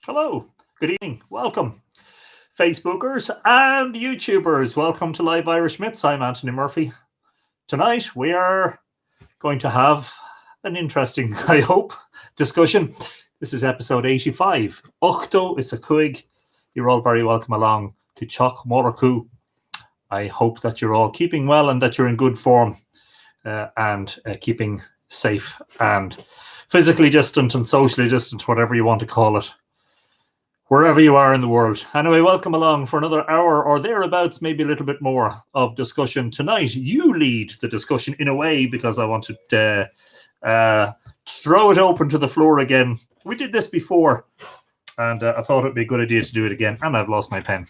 Hello, good evening, welcome. Facebookers and YouTubers, welcome to Live Irish Myths. I'm Anthony Murphy. Tonight we are going to have an interesting, I hope, discussion. This is episode 85. Ochto is a cuig. You're all very welcome along to Choch Moraku. I hope that you're all keeping well and that you're in good form and keeping safe and physically distant and socially distant, whatever you want to call it, wherever you are in the world. Anyway, welcome along for another hour or thereabouts, maybe a little bit more of discussion tonight. You lead the discussion in a way because I wanted to throw it open to the floor again. We did this before and I thought it'd be a good idea to do it again, and I've lost my pen.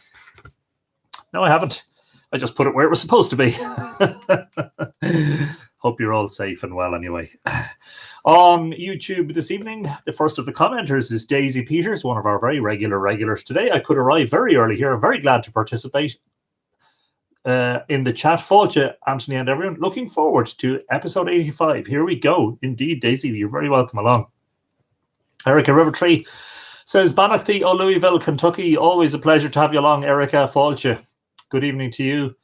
No, I haven't. I just put it where it was supposed to be. Hope you're all safe and well anyway. On YouTube this evening, the first of the commenters is Daisy Peters, one of our very regulars today. I could arrive very early here. I'm very glad to participate in the chat. Fáilte, Anthony and everyone, looking forward to episode 85. Here we go. Indeed, Daisy, you're very welcome along. Erica Rivertree says, Banachty, O Louisville, Kentucky. Always a pleasure to have you along, Erica. Fáilte. Good evening to you.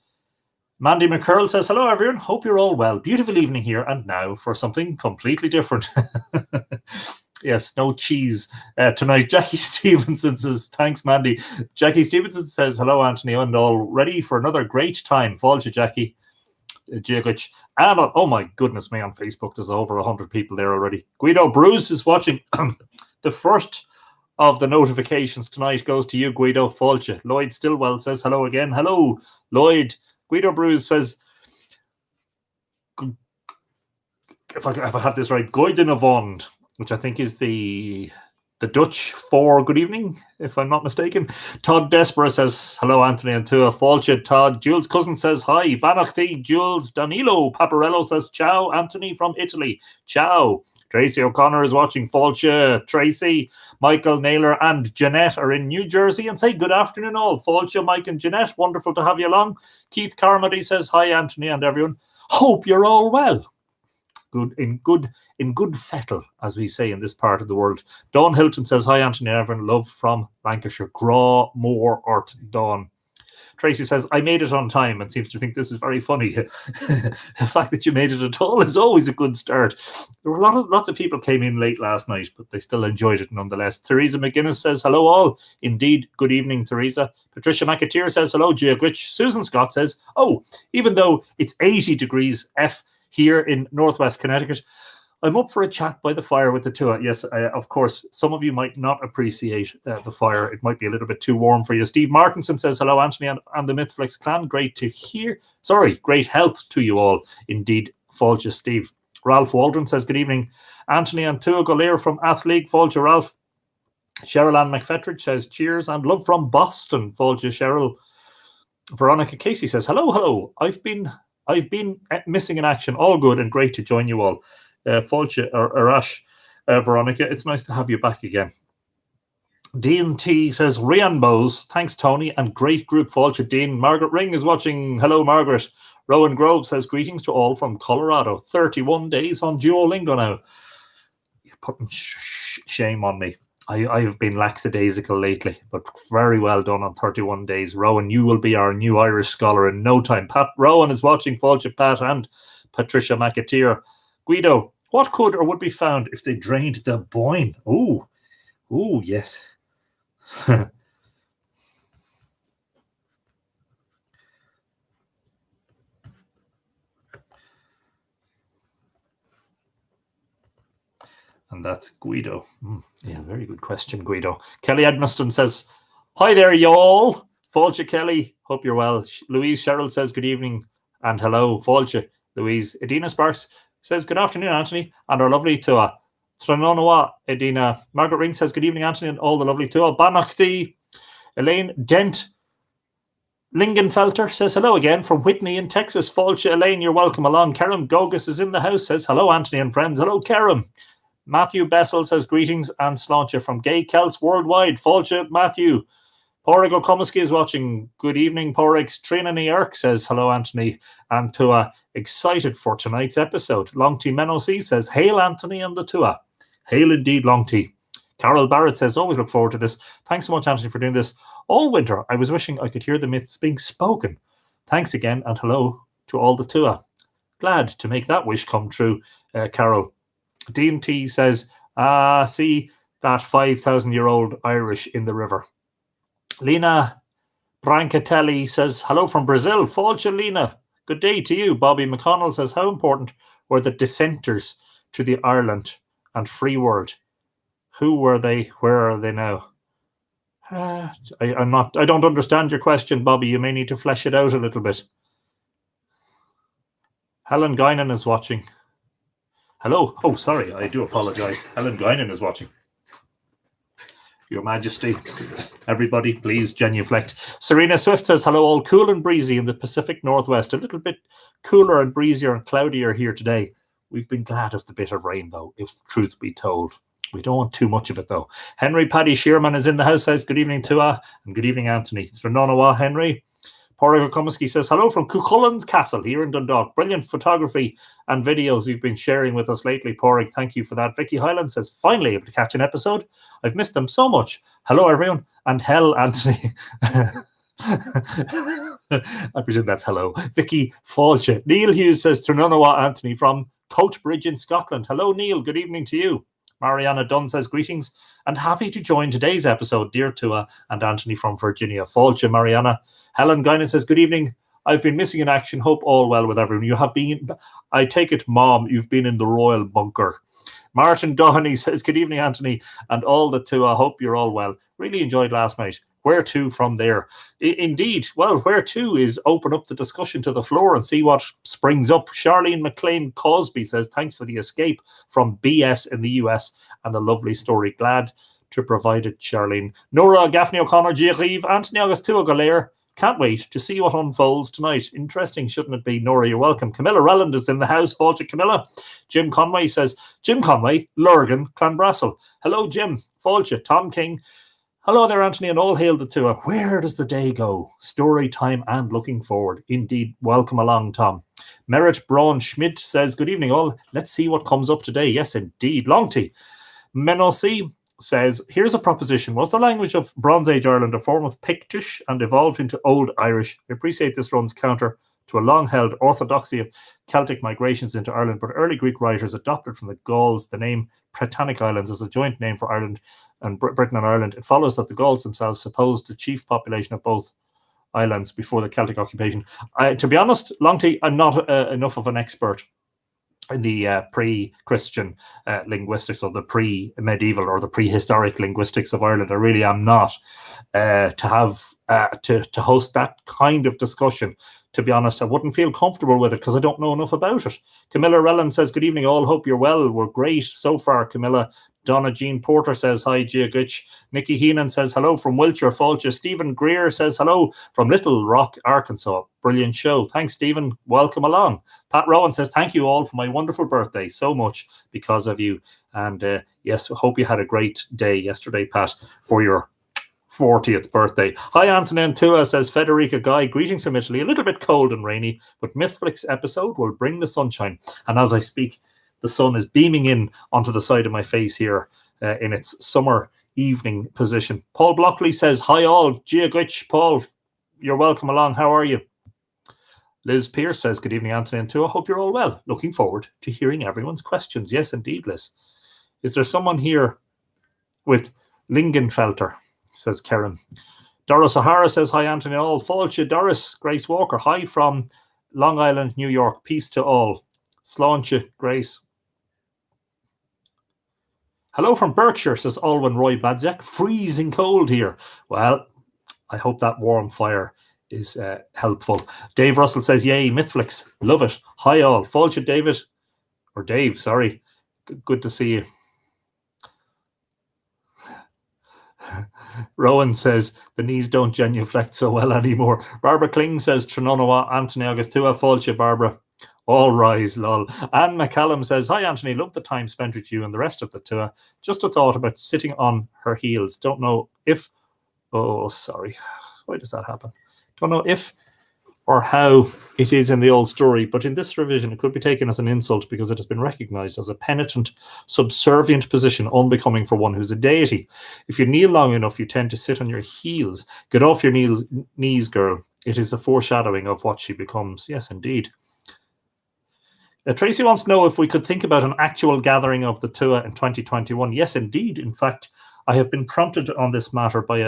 Mandy McCurl says, hello, everyone. Hope you're all well. Beautiful evening here. And now for something completely different. Yes, no cheese tonight. Jackie Stevenson says, thanks, Mandy. Jackie Stevenson says, hello, Anthony, and all ready for another great time. Fáilte, Jackie. Jiagich. And oh my goodness me, on Facebook, there's over 100 people there already. Guido Bruce is watching. The first of the notifications tonight goes to you, Guido. Fáilte. Lloyd Stillwell says hello again. Hello, Lloyd. Guido Bruce says, if I have this right, Goiden Avond, which I think is the Dutch for good evening, if I'm not mistaken. Todd Despera says hello, Anthony and Tua. Fáilte, Todd. Jules Cousin says hi. Banachty. Jules. Danilo Paparello says ciao, Anthony from Italy. Ciao. Tracy O'Connor is watching. Fáilte, Tracy. Michael Naylor and Jeanette are in New Jersey and say good afternoon all. Fáilte, Mike and Jeanette, wonderful to have you along. Keith Carmody says hi, Anthony and everyone. Hope you're all well. Good fettle, as we say in this part of the world. Dawn Hilton says hi, Anthony and everyone. Love from Lancashire. Graw Moor Ort Dawn. Tracy says, I made it on time and seems to think this is very funny. The fact that you made it at all is always a good start. There were lots of people came in late last night, but they still enjoyed it nonetheless. Teresa McGuinness says, hello all. Indeed, good evening, Teresa. Patricia McAteer says, hello, Giagrich. Susan Scott says, oh, even though it's 80 degrees F here in Northwest Connecticut, I'm up for a chat by the fire with the Tua. Yes, of course, some of you might not appreciate the fire. It might be a little bit too warm for you. Steve Martinson says, hello, Anthony and the MythFlix clan. Great to hear. Sorry, great health to you all. Indeed, Fáilte, Steve. Ralph Waldron says, good evening, Anthony and Tua Golair from Athleague. Fáilte, Ralph. Cheryl Ann McFettridge says, cheers and love from Boston. Fáilte, Cheryl. Veronica Casey says, hello. I've been missing in action. All good and great to join you all. Fáilte or Arash, Veronica, it's nice to have you back again. Dean T says, Rainbows, thanks Tony, and great group. Fáilte, Dean. Margaret Ring is watching. Hello, Margaret. Rowan Grove says, greetings to all from Colorado. 31 days on Duolingo now. You're putting shame on me. I have been lackadaisical lately, but very well done on 31 days. Rowan, you will be our new Irish scholar in no time. Pat Rowan is watching. Fáilte, Pat, and Patricia McAteer. Guido, what could or would be found if they drained the Boyne? Ooh, yes. And that's Guido. Yeah, very good question, Guido. Kelly Edmiston says, hi there, y'all. Fáilte, Kelly. Hope you're well. Louise Sherrill says, good evening and hello. Fáilte, Louise. Edina Sparks says, good afternoon, Anthony, and our lovely Tua. Tranonoa, Edina. Margaret Ring says, good evening, Anthony, and all the lovely Tua. Banachty. Elaine Dent Lingenfelter says, hello again from Whitney in Texas. Fáilte, Elaine, you're welcome along. Kerem Gogus is in the house, says, hello, Anthony and friends. Hello, Kerem. Matthew Bessel says, greetings and sláinte from Gay Celts Worldwide. Fáilte, Matthew. Porrig O'Comiskey is watching. Good evening, Porrig. Trina Erk says, hello, Anthony and Tua. Excited for tonight's episode. Long T Menoc says, hail, Anthony and the Tua. Hail indeed, Long T. Carol Barrett says, always look forward to this. Thanks so much, Anthony, for doing this all winter. I was wishing I could hear the myths being spoken. Thanks again, and hello to all the Tua. Glad to make that wish come true, Carol. D&T says, see that 5,000-year-old Irish in the river. Lena Brancatelli says, hello from Brazil. Fáilte, Lena. Good day to you. Bobby McConnell says, how important were the dissenters to the Ireland and free world? Who were they? Where are they now? I don't understand your question, Bobby. You may need to flesh it out a little bit. Helen Guinan is watching. Hello. Oh, sorry. I do apologize. Helen Guinan is watching. Your Majesty. Everybody, please genuflect. Serena Swift says, hello, all cool and breezy in the Pacific Northwest. A little bit cooler and breezier and cloudier here today. We've been glad of the bit of rain, though, if truth be told. We don't want too much of it, though. Henry Paddy Shearman is in the house. Says, good evening, Tua, and good evening, Anthony. Trinonawa, Henry. Pádraig O'Comiskey says, hello from Cuchullin's Castle here in Dundalk. Brilliant photography and videos you've been sharing with us lately, Pádraig. Thank you for that. Vicky Highland says, finally able to catch an episode. I've missed them so much. Hello, everyone. And hell, Anthony. I presume that's hello. Vicky Fáilte. Neil Hughes says, Trinonawa, Anthony from Coatbridge in Scotland. Hello, Neil. Good evening to you. Mariana Dunn says, greetings and happy to join today's episode, dear Tua and Anthony from Virginia. Fáilte, Mariana. Helen Guinan says, good evening. I've been missing in action. Hope all well with everyone. You have been, I take it, Mom, you've been in the royal bunker. Martin Doheny says, good evening, Anthony, and all the Tua. Hope you're all well. Really enjoyed last night. Where to from there? Indeed. Well, where to is open up the discussion to the floor and see what springs up. Charlene McLean Cosby says, thanks for the escape from BS in the US and the lovely story. Glad to provide it, Charlene. Nora Gaffney O'Connor, Giariv, Anthony August Tua Galair. Can't wait to see what unfolds tonight. Interesting, shouldn't it be? Nora, you're welcome. Camilla Relland is in the house. Fáilte, Camilla. Jim Conway says, Jim Conway, Lurgan, Clanbrassil. Hello, Jim. Fáilte, Tom King. Hello there, Anthony, and all hail the Tua. Where does the day go? Story time and looking forward. Indeed, welcome along, Tom. Merritt Braun Schmidt says, good evening, all. Let's see what comes up today. Yes, indeed. Long tea. Menossi says, here's a proposition. Was the language of Bronze Age Ireland a form of Pictish and evolved into Old Irish? I appreciate this runs counter to a long-held orthodoxy of Celtic migrations into Ireland, but early Greek writers adopted from the Gauls the name Britannic Islands as a joint name for Ireland and Britain and Ireland. It follows that the Gauls themselves supposed the chief population of both islands before the Celtic occupation. To be honest, Longty, I'm not enough of an expert in the pre-Christian linguistics or the pre-medieval or the prehistoric linguistics of Ireland. I really am not to have to host that kind of discussion. To be honest, I wouldn't feel comfortable with it because I don't know enough about it. Camilla Relland says, good evening all. Hope you're well. We're great so far, Camilla. Donna Jean Porter says, hi, Giagich. Nikki Heenan says, hello from Wiltshire, Fáilte. Stephen Greer says, hello from Little Rock, Arkansas. Brilliant show. Thanks, Stephen. Welcome along. Pat Rowan says, thank you all for my wonderful birthday. So much because of you. And yes, hope you had a great day yesterday, Pat, for your 40th birthday. Hi, Anthony and Tua, says Federica Guy. Greetings from Italy. A little bit cold and rainy, but MythFlix episode will bring the sunshine. And as I speak, the sun is beaming in onto the side of my face here in its summer evening position. Paul Blockley says, hi all. Giaglich, Paul, you're welcome along. How are you? Liz Pierce says, good evening, Anthony and Tua. Hope you're all well. Looking forward to hearing everyone's questions. Yes, indeed, Liz. Is there someone here with Lingenfelter? Says Karen. Doris O'Hara says, hi, Anthony all. Fáilte, Doris. Grace Walker, hi from Long Island, New York. Peace to all. Sláinte, Grace. Hello from Berkshire, says Alwyn Roy Badzak. Freezing cold here. Well, I hope that warm fire is helpful. Dave Russell says, yay, MythFlix. Love it. Hi all. Fáilte, David. Or Dave, sorry. Good to see you. Rowan says, the knees don't genuflect so well anymore. Barbara Kling says, Trinonawa, Anthony August Tua, Fáilte, Barbara. All rise, lol. Anne McCallum says, hi, Anthony. Love the time spent with you and the rest of the Tua. Just a thought about sitting on her heels. Don't know if... Oh, sorry. Why does that happen? Don't know if or how it is in the old story, but in this revision it could be taken as an insult because it has been recognized as a penitent, subservient position unbecoming for one who's a deity. If you kneel long enough, you tend to sit on your heels. Get off your knees, girl. It is a foreshadowing of what she becomes. Yes, indeed. Tracy wants to know if we could think about an actual gathering of the Tua in 2021. Yes, indeed. In fact, I have been prompted on this matter by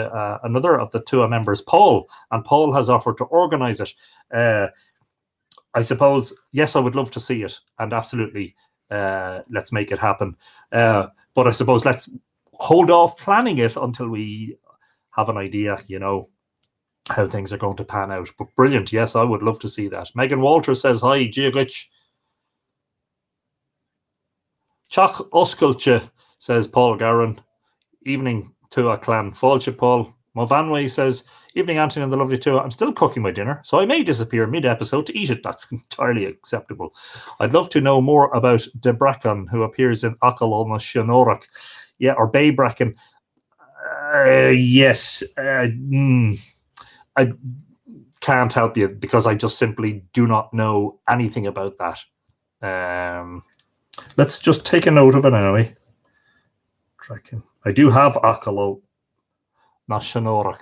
another of the Tua members, Paul, and Paul has offered to organise it. I suppose, yes, I would love to see it, and absolutely, let's make it happen. But I suppose let's hold off planning it until we have an idea, how things are going to pan out. But brilliant, yes, I would love to see that. Megan Walter says, hi, Giagich. Chach Osculcha, says Paul Garron. Evening, Tua clan. Fáilte, Paul. Movanway says, evening, Anthony and the lovely Tua. I'm still cooking my dinner, so I may disappear mid-episode to eat it. That's entirely acceptable. I'd love to know more about De Bracken, who appears in Acalona Shanorak. Yeah, or Bay Bracken. Yes. I can't help you because I just simply do not know anything about that. Let's just take a note of it anyway. I do have Acalo Nashanorak.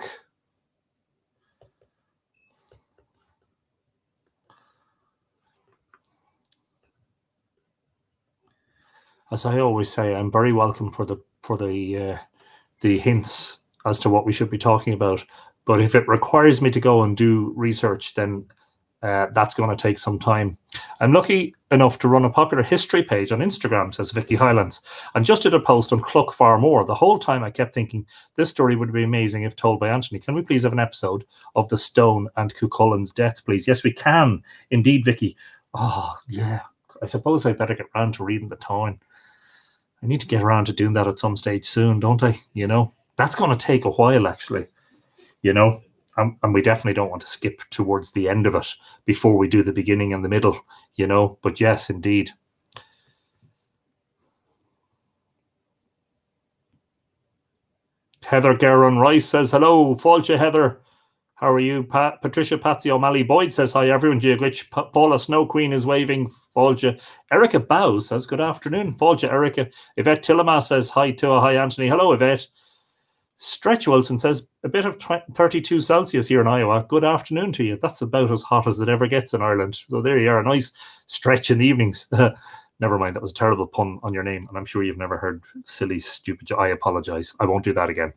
As I always say, I'm very welcome for the hints as to what we should be talking about. But if it requires me to go and do research, then that's going to take some time. I'm lucky enough to run a popular history page on Instagram, says Vicky Highlands, and just did a post on Cluck Farmore. The whole time I kept thinking, this story would be amazing if told by Anthony. Can we please have an episode of the Stone and Cuchulain's death, please? Yes, we can. Indeed, Vicky. Oh, yeah. I suppose I better get around to reading the Táin. I need to get around to doing that at some stage soon, don't I? That's going to take a while, actually. And we definitely don't want to skip towards the end of it before we do the beginning and the middle, But yes, indeed. Heather Guerin Rice says, hello. Fáilte, Heather. How are you? Patricia Patsy O'Malley Boyd says, hi, everyone. Giagwich. Paula Snow Queen is waving. Fáilte. Erica Bow says, good afternoon. Fáilte, Erica. Yvette Tillema says, hi, Tua. Hi, Anthony. Hello, Yvette. Stretch Wilson says, a bit of 32 Celsius here in Iowa. Good afternoon to you. That's about as hot as it ever gets in Ireland. So there you are, a nice stretch in the evenings. Never mind, that was a terrible pun on your name, and I'm sure you've never heard silly, stupid. I apologize. I won't do that again.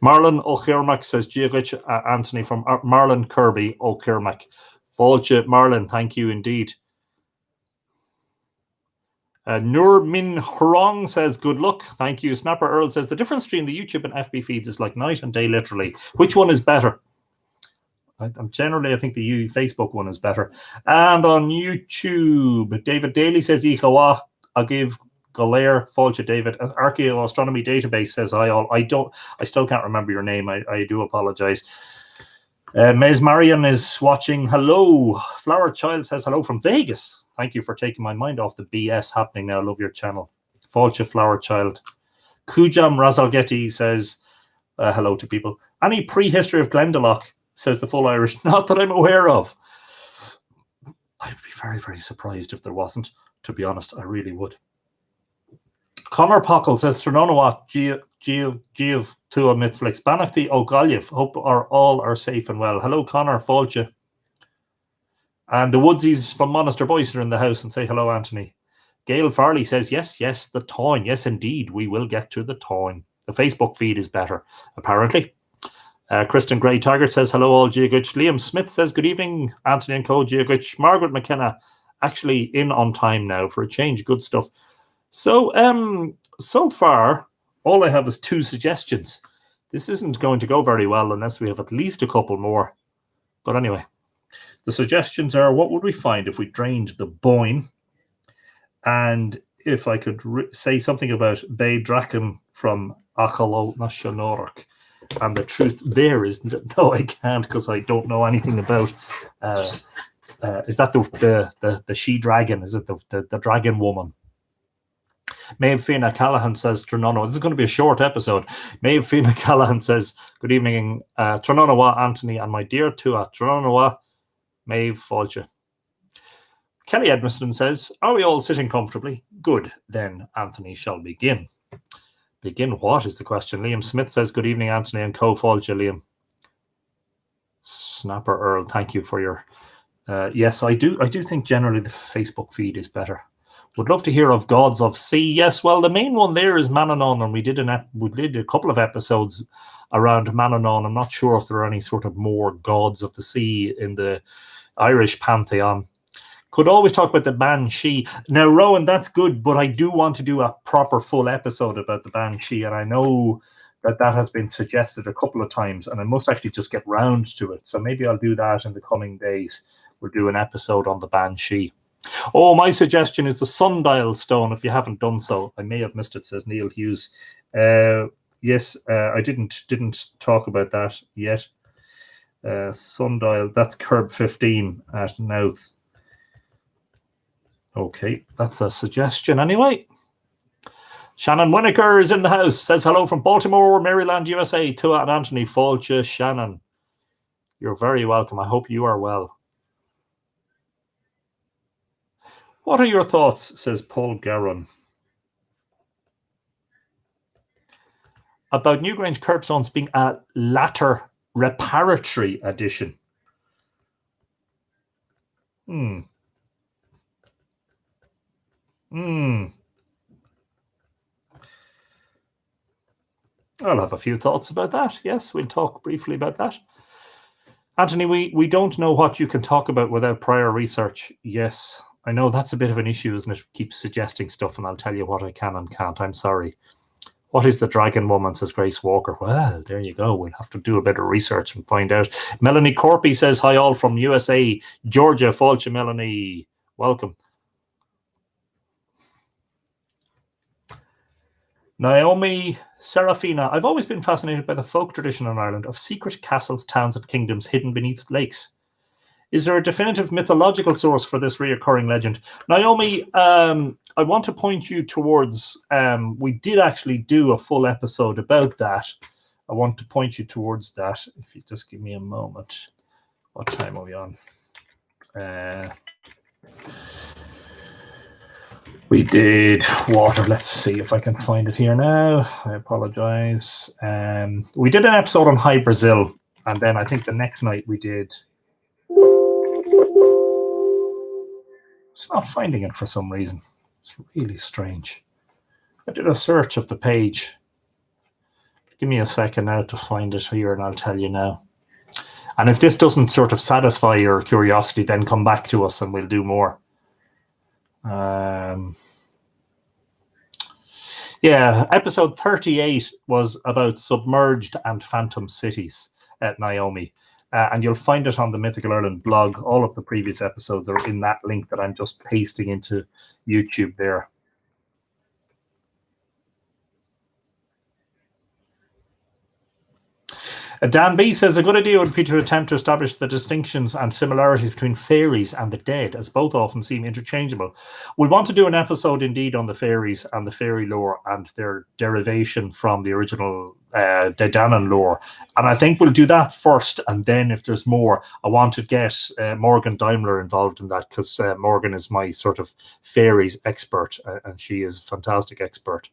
Marlon O'Kirmac says, Giagwich, Anthony from Marlon Kirby O'Kirmac. Fáilte, Marlon, thank you indeed. Nur Min Hrong says, good luck. Thank you. Snapper Earl says, the difference between the YouTube and FB feeds is like night and day, literally. Which one is better? I think the Facebook one is better. And on YouTube, David Daly says, Ichawa, Agiv Galair, Fáilte, David. Astronomy Database says, I still can't remember your name. I do apologize. Ms. Marion is watching. Hello. Flower Child says, hello from Vegas. Thank you for taking my mind off the BS happening now. I love your channel. Fáilte, Flower Child. Kujam Razalgeti says, hello to people. Any prehistory of Glendalough, says the full Irish. Not that I'm aware of. I'd be very, very surprised if there wasn't. To be honest, I really would. Connor Pockle says, Trononawat, Giev, Tua, MythFlix, Banachti, O'Galliv. Hope all are safe and well. Hello, Connor. Fáilte. And the Woodsies from Monaster Boyce are in the house and say hello, Anthony. Gail Farley says, yes, the Táin. Yes, indeed, we will get to the Táin. The Facebook feed is better, apparently. Kristen Gray Taggart says, hello, all Giagwich. Liam Smith says, good evening, Anthony and co. Giagwich. Margaret McKenna, actually in on time now for a change. Good stuff. So, so far, all I have is 2 suggestions. This isn't going to go very well unless we have at least a couple more. But anyway. The suggestions are, what would we find if we drained the Boyne? And if I could say something about Bay Draken from Acalo Nashanorak. And the truth there is, no, I can't because I don't know anything about. Is that the she dragon? Is it the dragon woman? Maeve Fiona Callahan says, Tronono. This is going to be a short episode. Maeve Fiona Callahan says, good evening, Tronono, Anthony, and my dear Tua. Tronono, Maeve Fáilte. Kelly Edmiston says, are we all sitting comfortably? Good, then Anthony shall begin. Begin what is the question? Liam Smith says, good evening, Anthony and co-Fáilte, Liam. Snapper Earl, thank you for your... yes, I do think generally the Facebook feed is better. Would love to hear of Gods of Sea. Yes, well, the main one there is Manannán, and we did a couple of episodes around Manannán. I'm not sure if there are any sort of more gods of the sea in the Irish pantheon. Could always talk about the Banshee. Now, Rowan, that's good, but I do want to do a proper full episode about the Banshee, and I know that has been suggested a couple of times, and I must actually just get round to it. So maybe I'll do that in the coming days. We'll do an episode on the Banshee. Oh, my suggestion is the Sundial stone, if you haven't done so. I may have missed it, says Neil Hughes. Yes, I didn't talk about that yet. Sundial, that's Curb 15 at Nouth. Okay, that's a suggestion anyway. Shannon Winokur is in the house. Says hello from Baltimore, Maryland, USA. Tua and Anthony Fáilte. Shannon, you're very welcome. I hope you are well. What are your thoughts, says Paul Garron, about Newgrange Curbstones being a latter reparatory edition? I'll have a few thoughts about that. Yes, we'll talk briefly about that. Anthony, we don't know what you can talk about without prior research. Yes, I know that's a bit of an issue, isn't it? Keep suggesting stuff and I'll tell you what I can and can't. I'm sorry. What is the Dragon Woman, says Grace Walker. Well, there you go. We'll have to do a bit of research and find out. Melanie Corpy says, hi all from USA, Georgia. Fáilte, Melanie. Welcome. Naomi Serafina, I've always been fascinated by the folk tradition in Ireland of secret castles, towns, and kingdoms hidden beneath lakes. Is there a definitive mythological source for this reoccurring legend? Naomi, I want to point you towards, we did actually do a full episode about that. I want to point you towards that. If you just give me a moment. What time are we on? We did water. Let's see if I can find it here now. I apologize. We did an episode on High Brazil, and then I think the next night we did... It's not finding it for some reason. It's really strange. I did a search of the page. Give me a second now to find it here, and I'll tell you now. And if this doesn't sort of satisfy your curiosity, then come back to us and we'll do more. Yeah, episode 38 was about submerged and phantom cities at Naomi. And you'll find it on the Mythical Ireland blog. All of the previous episodes are in that link that I'm just pasting into YouTube there. Dan B says, a good idea would be to attempt to establish the distinctions and similarities between fairies and the dead, as both often seem interchangeable. We want to do an episode indeed on the fairies and the fairy lore and their derivation from the original Daedanan lore. And I think we'll do that first, and then if there's more, I want to get Morgan Daimler involved in that, because Morgan is my sort of fairies expert, and she is a fantastic expert.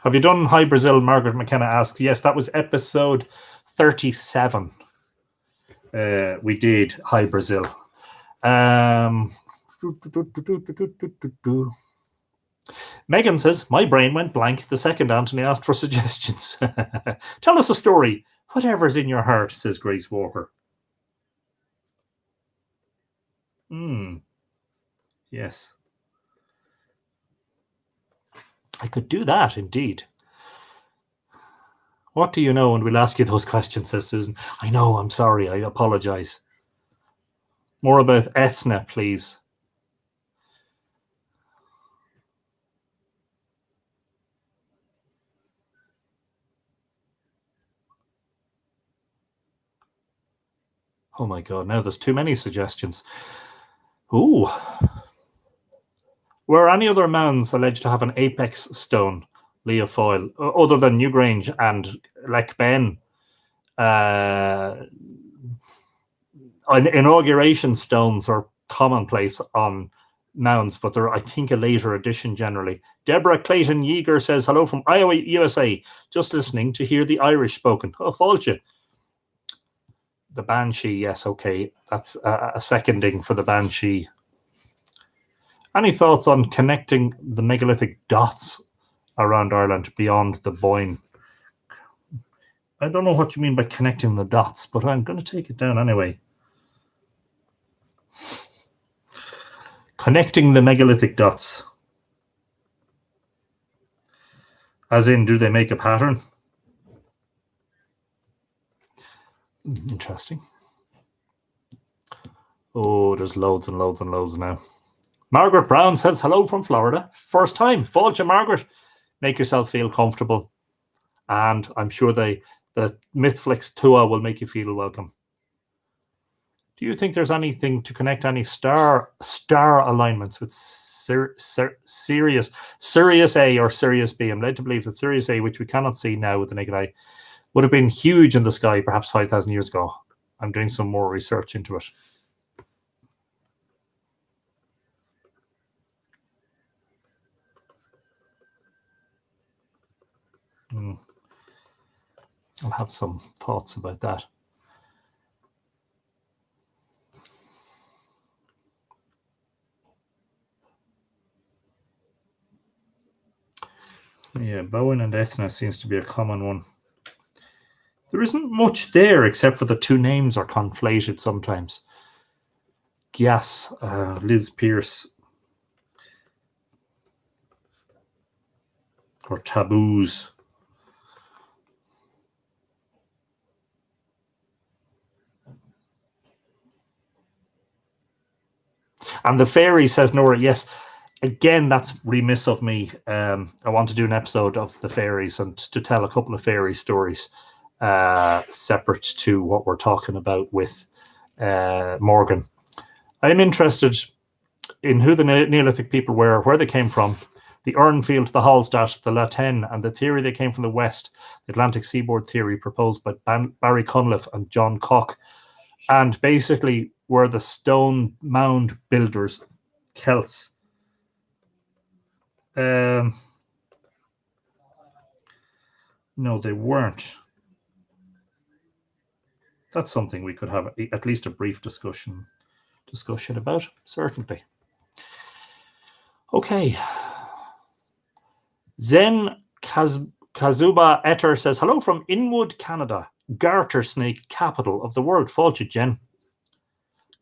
Have you done High Brazil? Margaret McKenna asks. Yes, that was episode 37. We did High Brazil. Megan says, my brain went blank the second Anthony asked for suggestions. Tell us a story. Whatever's in your heart, says Grace Walker. Yes. I could do that, indeed. What do you know? And we'll ask you those questions, says Susan. I know, I'm sorry, I apologize. More about Ethna, please. Oh my God, now there's too many suggestions. Ooh. Were any other mounds alleged to have an apex stone, Leofoil, other than Newgrange and Leckben? Inauguration stones are commonplace on mounds, but they're, I think, a later addition generally. Deborah Clayton Yeager says, hello from Iowa, USA. Just listening to hear the Irish spoken. Oh, Fáilte. The Banshee, yes, okay. That's a seconding for the Banshee. Any thoughts on connecting the megalithic dots around Ireland beyond the Boyne? I don't know what you mean by connecting the dots, but I'm going to take it down anyway. Connecting the megalithic dots. As in, do they make a pattern? Interesting. Oh, there's loads and loads and loads now. Margaret Brown says, hello from Florida. First time. Fáilte, Margaret. Make yourself feel comfortable. And I'm sure the MythFlix tour will make you feel welcome. Do you think there's anything to connect any star alignments with Sirius A or Sirius B? I'm led to believe that Sirius A, which we cannot see now with the naked eye, would have been huge in the sky perhaps 5,000 years ago. I'm doing some more research into it. I'll have some thoughts about that. Yeah, Bowen and Ethna seems to be a common one. There isn't much there except for the two names are conflated sometimes. Gias, Liz Pierce, or taboos. And the fairy, says Nora, yes. Again, that's remiss of me. I want to do an episode of the fairies and to tell a couple of fairy stories separate to what we're talking about with Morgan. I'm interested in who the Neolithic people were, where they came from, the Urnfield, the Hallstatt, the Latin, and the theory they came from the West, the Atlantic seaboard theory proposed by Barry Cunliffe and John Cock. And basically, were the stone mound builders Celts. No, they weren't. That's something we could have at least a brief discussion about, certainly. Okay. Zen Kazuba Etter says, hello from Inwood, Canada. Garter snake capital of the world. Fáilte, Jen.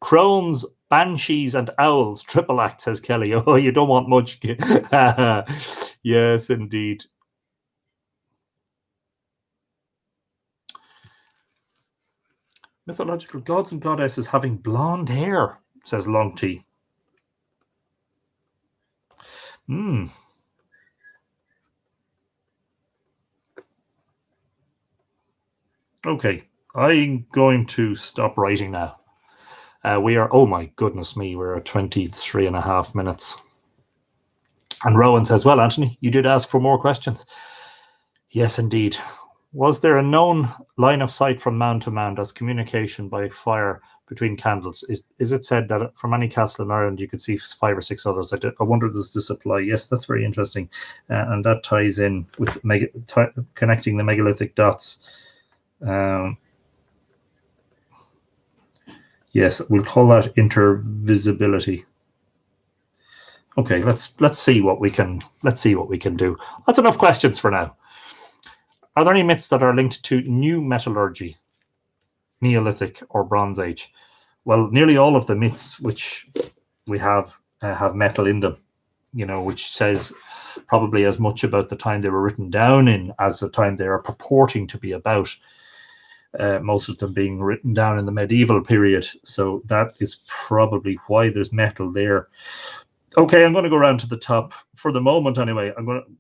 Crones, banshees, and owls. Triple act, says Kelly. Oh, you don't want much. Yes, indeed. Mythological gods and goddesses having blonde hair, says Long T. Okay, I'm going to stop writing now. We are, oh my goodness me, we're at 23 and a half minutes. And Rowan says, well, Anthony, you did ask for more questions. Yes, indeed. Was there a known line of sight from mound to mound as communication by fire between candles? Is it said that from any castle in Ireland you could see 5 or 6 others? I wonder, does this apply? Yes, that's very interesting. And that ties in with connecting the megalithic dots. Yes, we'll call that intervisibility. Okay, let's see what we can do. That's enough questions for now. Are there any myths that are linked to new metallurgy, Neolithic or Bronze Age? Well, nearly all of the myths which we have metal in them, which says probably as much about the time they were written down in as the time they are purporting to be about. Most of them being written down in the medieval period. So that is probably why there's metal there. Okay, I'm going to go around to the top for the moment anyway.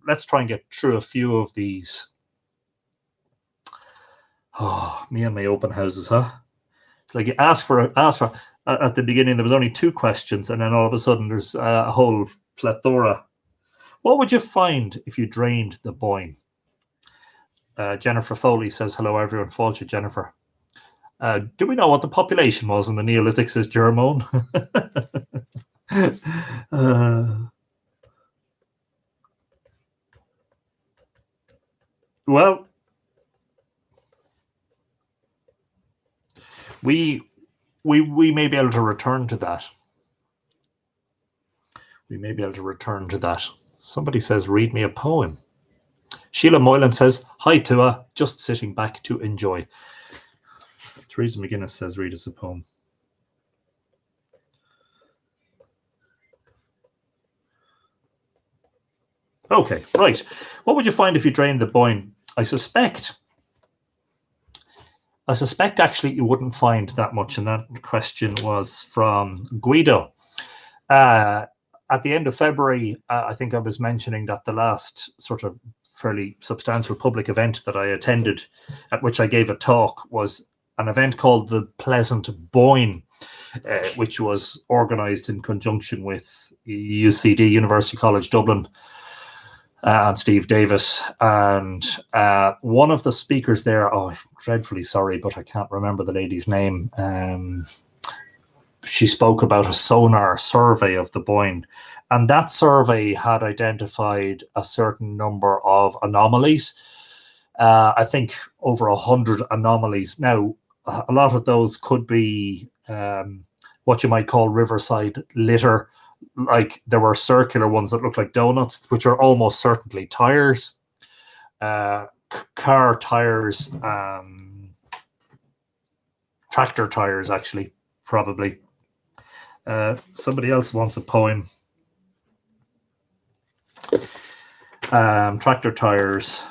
Let's try and get through a few of these. Oh, me and my open houses, huh? like you ask for at the beginning, there was only 2 questions, and then all of a sudden there's a whole plethora. What would you find if you drained the Boyne? Jennifer Foley says, hello everyone. Fáilte, Jennifer. Do we know what the population was in the Neolithic, says Germone? Well, we may be able to return to that. We may be able to return to that. Somebody says, read me a poem. Sheila Moylan says, hi Tua, just sitting back to enjoy. Teresa McGuinness says, read us a poem. Okay, right. What would you find if you drained the Boyne? I suspect actually you wouldn't find that much, and that question was from Guido. At the end of February, I think I was mentioning that the last sort of fairly substantial public event that I attended, at which I gave a talk, was an event called the Pleasant Boyne, which was organised in conjunction with UCD, University College Dublin, and Steve Davis. And one of the speakers there, I'm dreadfully sorry, but I can't remember the lady's name. She spoke about a sonar survey of the Boyne, and that survey had identified a certain number of anomalies. I think over 100 anomalies. Now, a lot of those could be what you might call riverside litter. Like there were circular ones that look like donuts, which are almost certainly tires, car tires, tractor tires, actually, probably. Somebody else wants a poem. Tractor tires.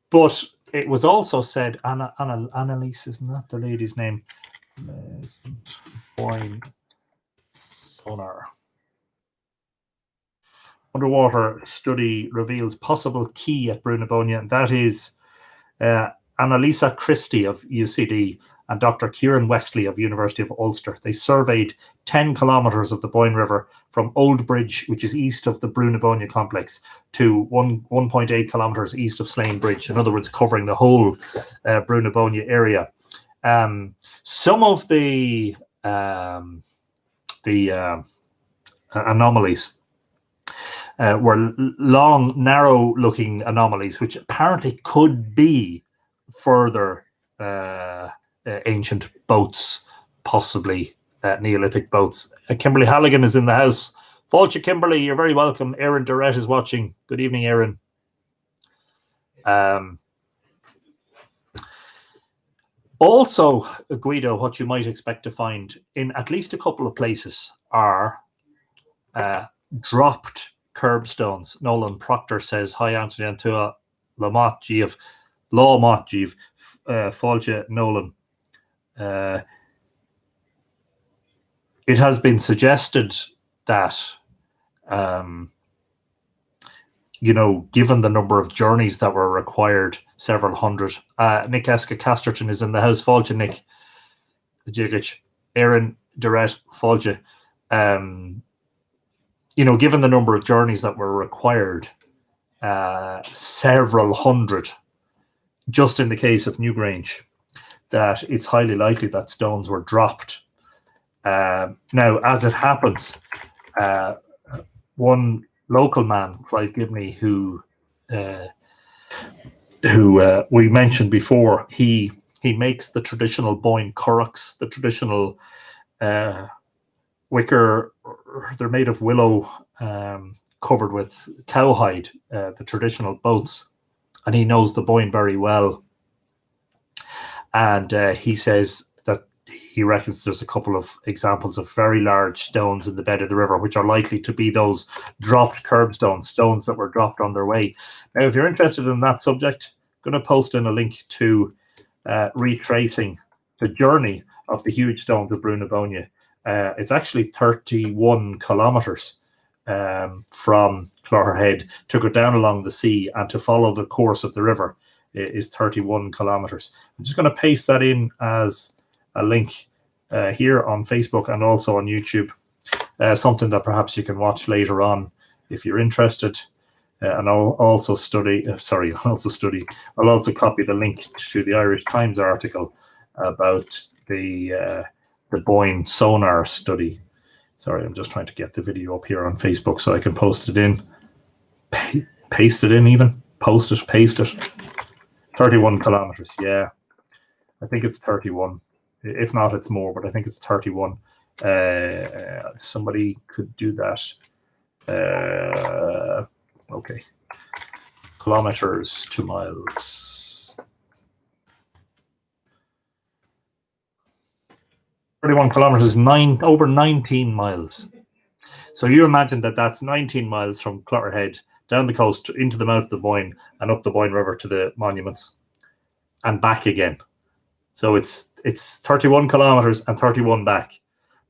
But it was also said, Annalise, isn't that the lady's name? Boyne sonar. Underwater study reveals possible key at Brunabonia, and that is Annalisa Christie of UCD and Dr. Kieran Wesley of University of Ulster. They surveyed 10 kilometres of the Boyne River from Old Bridge, which is east of the Brunabonia complex, to 1.8 kilometres east of Slane Bridge. In other words, covering the whole Brunabonia area. Some of the anomalies were long, narrow-looking anomalies, which apparently could be further ancient boats, possibly Neolithic boats. Kimberly Halligan is in the house. Fáilte, Kimberly, you're very welcome. Aaron Durrett is watching. Good evening, Aaron. Also, Guido, what you might expect to find in at least a couple of places are dropped curbstones. Nolan Proctor says, hi, Anthony Antua, Lamont Jeev, Fáilte, Nolan. It has been suggested that, given the number of journeys that were required, several hundred. Nick Eska Casterton is in the house. Fáilte, Nick. Jigic, Aaron Durrett, Fáilte. Given the number of journeys that were required, several hundred, just in the case of Newgrange, that it's highly likely that stones were dropped. Now, as it happens, one local man, Clive Gibney, who we mentioned before, he makes the traditional Boyne currachs, the traditional wicker. They're made of willow, covered with cowhide, the traditional boats, and he knows the Boyne very well. And he says that he reckons there's a couple of examples of very large stones in the bed of the river, which are likely to be those dropped curbstones, stones that were dropped on their way. Now, if you're interested in that subject, I'm going to post in a link to retracing the journey of the huge stones of Brunabonia. It's actually 31 kilometres from Clogherhead to go down along the sea and to follow the course of the river is 31 kilometres. I'm just going to paste that in as a link here on Facebook and also on YouTube. Something that perhaps you can watch later on if you're interested. And I'll also study. I'll also copy the link to the Irish Times article about the Boyne sonar study. Sorry, I'm just trying to get the video up here on Facebook so I can post it in. Paste it in even. Post it, paste it. 31 kilometers, yeah. I think it's 31. If not, it's more, but I think it's 31. Somebody could do that. Okay. Kilometers to miles. 31 kilometers, over 19 miles. So you imagine that that's 19 miles from Clutterhead down the coast into the mouth of the Boyne and up the Boyne River to the monuments and back again. So it's 31 kilometers and 31 back.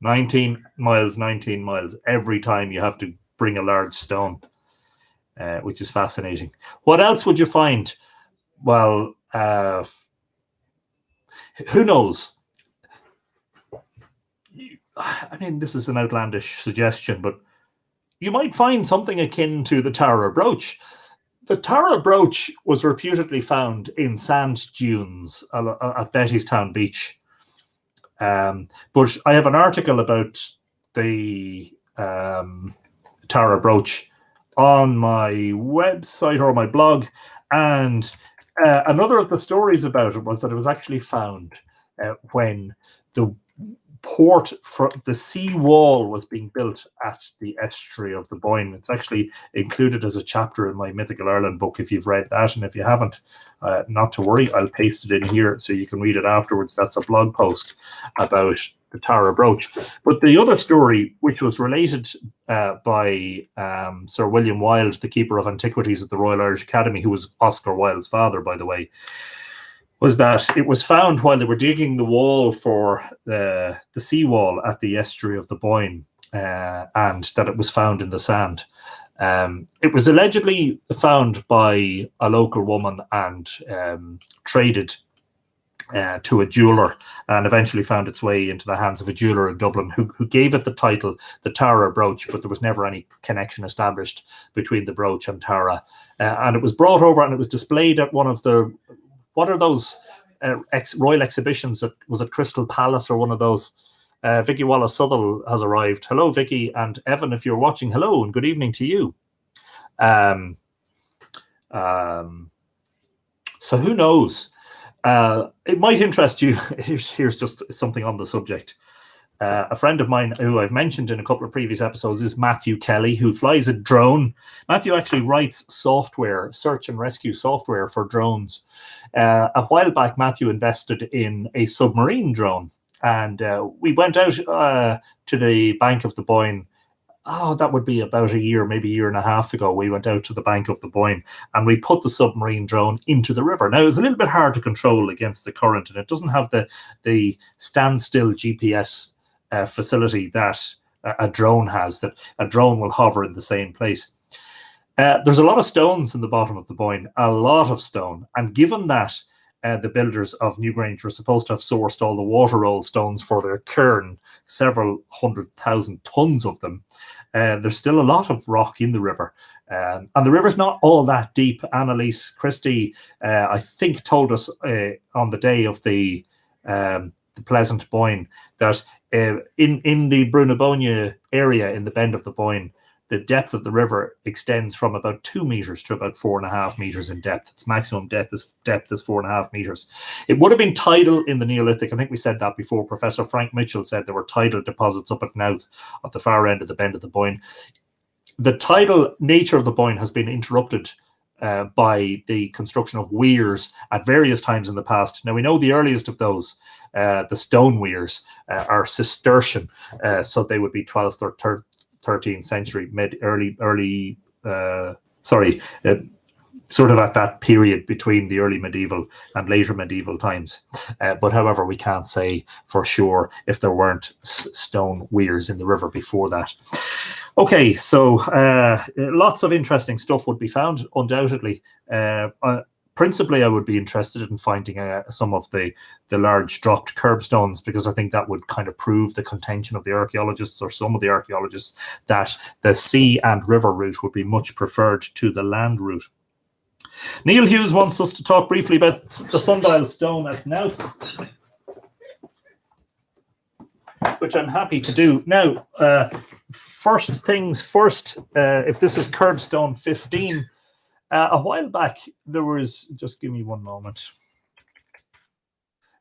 19 miles every time you have to bring a large stone, which is fascinating. What else would you find? Well, who knows? I mean, this is an outlandish suggestion, but you might find something akin to the Tara brooch. The Tara brooch was reputedly found in sand dunes at Bettystown Beach. But I have an article about the Tara brooch on my website or my blog, and another of the stories about it was that it was actually found when the port for the sea wall was being built at the estuary of the Boyne. It's actually included as a chapter in my Mythical Ireland book if you've read that, and if you haven't, not to worry, I'll paste it in here so you can read it afterwards. That's a blog post about the Tara brooch. But the other story, which was related by Sir William Wilde, the keeper of antiquities at the Royal Irish Academy, who was Oscar Wilde's father, by the way, was that it was found while they were digging the wall for the seawall at the estuary of the Boyne, and that it was found in the sand. It was allegedly found by a local woman and traded to a jeweller, and eventually found its way into the hands of a jeweller in Dublin who gave it the title the Tara brooch, but there was never any connection established between the brooch and Tara. And it was brought over and it was displayed at one of the, what are those royal exhibitions? Was it Crystal Palace or one of those? Vicky Wallace-Southall has arrived. Hello, Vicky, and Evan, if you're watching, hello and good evening to you. So who knows? It might interest you. Here's just something on the subject. A friend of mine who I've mentioned in a couple of previous episodes is Matthew Kelly, who flies a drone. Matthew actually writes software, search and rescue software for drones. A while back, Matthew invested in a submarine drone, and we went out to the bank of the Boyne. Oh, that would be about a year, maybe a year and a half ago. We went out to the bank of the Boyne and we put the submarine drone into the river. Now, it's a little bit hard to control against the current, and it doesn't have the standstill GPS facility that a drone has, that a drone will hover in the same place. There's a lot of stones in the bottom of the Boyne, a lot of stone. And given that the builders of Newgrange were supposed to have sourced all the water roll stones for their cairn, several 100,000 tons of them, there's still a lot of rock in the river. And the river's not all that deep. Annalise Christie, I think, told us on the day of the Pleasant Boyne that in the Brunabonia area, in the bend of the Boyne, the depth of the river extends from about 2 meters to about 4.5 meters in depth. Its maximum depth is 4.5 meters. It would have been tidal in the Neolithic. I think we said that before. Professor Frank Mitchell said there were tidal deposits up at Knowth at the far end of the bend of the Boyne. The tidal nature of the Boyne has been interrupted by the construction of weirs at various times in the past. Now, we know the earliest of those, the stone weirs, are Cistercian, so they would be 12th or 13th century, sort of at that period between the early medieval and later medieval times. But however, we can't say for sure if there weren't stone weirs in the river before that. Okay, so lots of interesting stuff would be found, undoubtedly. Principally, I would be interested in finding some of the large dropped curbstones, because I think that would kind of prove the contention of the archaeologists, or some of the archaeologists, that the sea and river route would be much preferred to the land route. Neil Hughes wants us to talk briefly about the Sundial stone at Knowth, which I'm happy to do. Now, first things first, if this is Curbstone 15, a while back, there was, just give me one moment.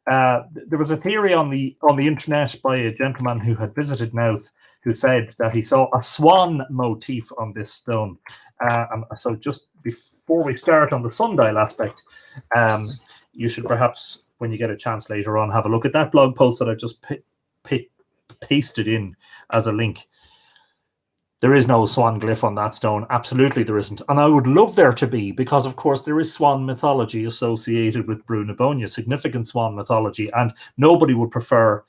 There was a theory on the internet by a gentleman who had visited Knowth, who said that he saw a swan motif on this stone. And so just before we start on the sundial aspect, you should perhaps, when you get a chance later on, have a look at that blog post that I just pasted in as a link. There is no swan glyph on that stone. Absolutely there isn't. And I would love there to be, because, of course, there is swan mythology associated with Brú-na-Bóinne, significant swan mythology, and nobody would prefer,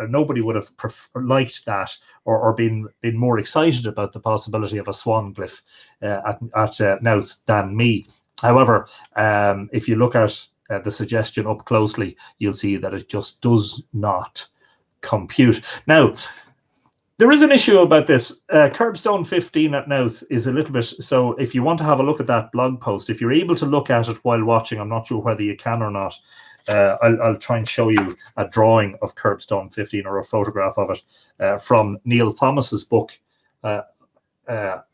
nobody would have liked that or been more excited about the possibility of a swan glyph at Knowth than me. However, if you look at the suggestion up closely, you'll see that it just does not compute. Now, there is an issue about this. Curbstone 15 at Knowth is a little bit, so if you want to have a look at that blog post, if you're able to look at it while watching, I'm not sure whether you can or not, I'll try and show you a drawing of Curbstone 15, or a photograph of it, from Neil Thomas's book,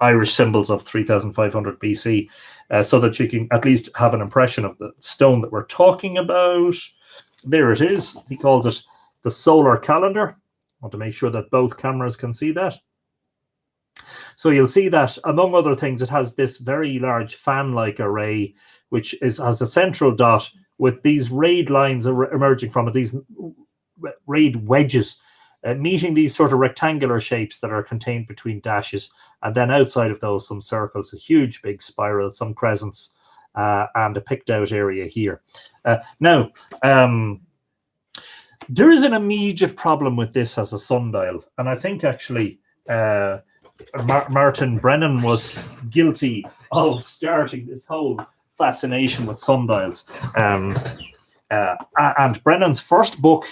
Irish Symbols of 3500 BC, so that you can at least have an impression of the stone that we're talking about. There it is. He calls it the solar calendar. I want to make sure that both cameras can see that. So you'll see that, among other things, it has this very large fan-like array, which has a central dot with these rayed lines emerging from it, these rayed wedges, meeting these sort of rectangular shapes that are contained between dashes, and then outside of those some circles, a huge big spiral, some crescents, and a picked out area here. Now, there is an immediate problem with this as a sundial, and I think actually Martin Brennan was guilty of starting this whole fascination with sundials. And Brennan's first book,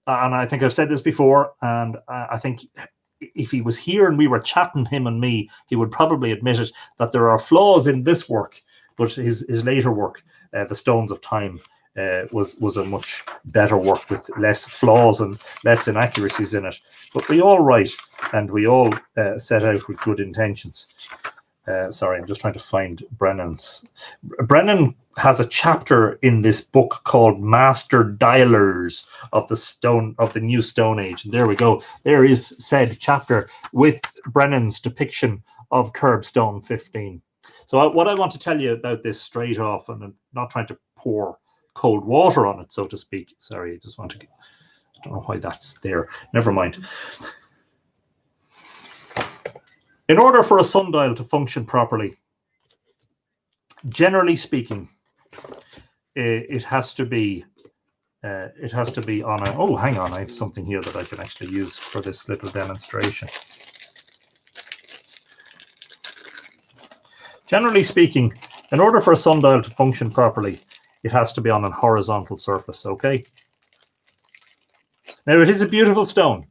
and I think I've said this before, and I think if he was here and we were chatting, him and me, he would probably admit it, that there are flaws in this work, but his later work, The Stones of Time, was a much better work with less flaws and less inaccuracies in it. But we all write, and we all set out with good intentions. Sorry, I'm just trying to find Brennan's. Brennan has a chapter in this book called Master Dialers of the New Stone Age. And there we go. There is said chapter with Brennan's depiction of Curbstone 15. So what I want to tell you about this straight off, and I'm not trying to pour cold water on it, so to speak. Sorry, I just want to, I don't know why that's there. Never mind. In order for a sundial to function properly, generally speaking, it has to be on a, oh, hang on, I have something here that I can actually use for this little demonstration. Generally speaking, in order for a sundial to function properly, it has to be on a horizontal surface, okay? Now, it is a beautiful stone.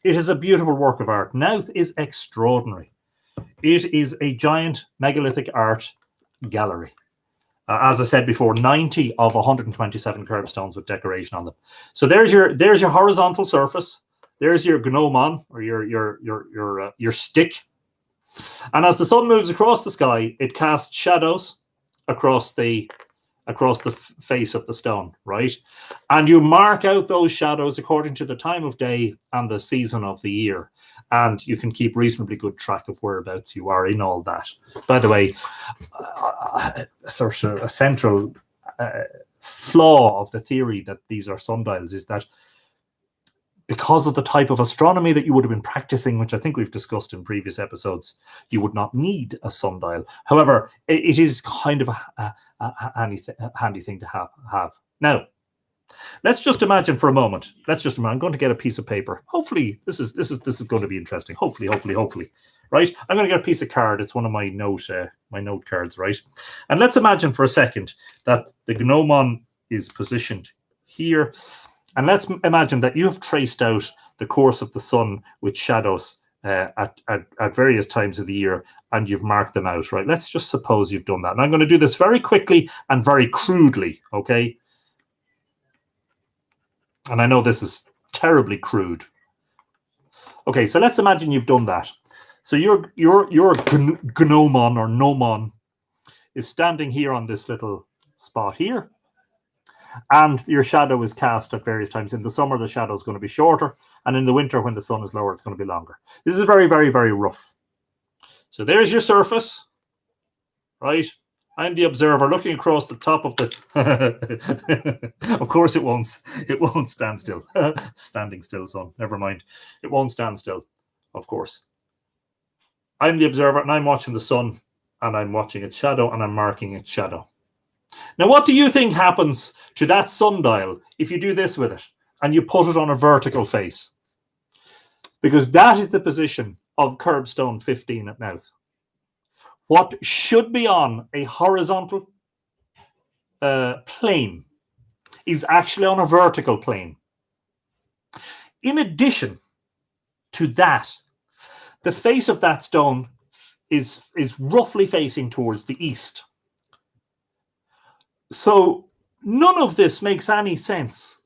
It is a beautiful work of art. Knowth is extraordinary. It is a giant megalithic art gallery. As I said before, 90 of 127 curbstones with decoration on them. So there's your horizontal surface. There's your gnomon, or your stick. And as the sun moves across the sky, it casts shadows across the face of the stone, right? And you mark out those shadows according to the time of day and the season of the year. And you can keep reasonably good track of whereabouts you are in all that. By the way, sort of a central flaw of the theory that these are sundials is that because of the type of astronomy that you would have been practicing, which I think we've discussed in previous episodes, you would not need a sundial. However, it is kind of a handy thing to have. Now, Let's just imagine for a moment. I'm going to get a piece of paper. Hopefully, this is going to be interesting. Hopefully. Right? I'm going to get a piece of card. It's one of my note cards, right? And let's imagine for a second that the gnomon is positioned here. And let's imagine that you have traced out the course of the sun with shadows at various times of the year, and you've marked them out, right? Let's just suppose you've done that. And I'm going to do this very quickly and very crudely, okay? And I know this is terribly crude. Okay, so let's imagine you've done that. So your gnomon or gnomon is standing here on this little spot here, and your shadow is cast at various times. In the summer, the shadow is going to be shorter, and in the winter, when the sun is lower, it's going to be longer. This is very, very, very rough. So there's your surface, right? I'm the observer looking across the top of the... Of course it won't stand still. Standing still, son. Never mind. It won't stand still, of course. I'm the observer, and I'm watching the sun, and I'm watching its shadow, and I'm marking its shadow. Now, what do you think happens to that sundial if you do this with it, and you put it on a vertical face? Because that is the position of Curbstone 15 at Mouth. What should be on a horizontal plane is actually on a vertical plane. In addition to that, the face of that stone is roughly facing towards the east. So none of this makes any sense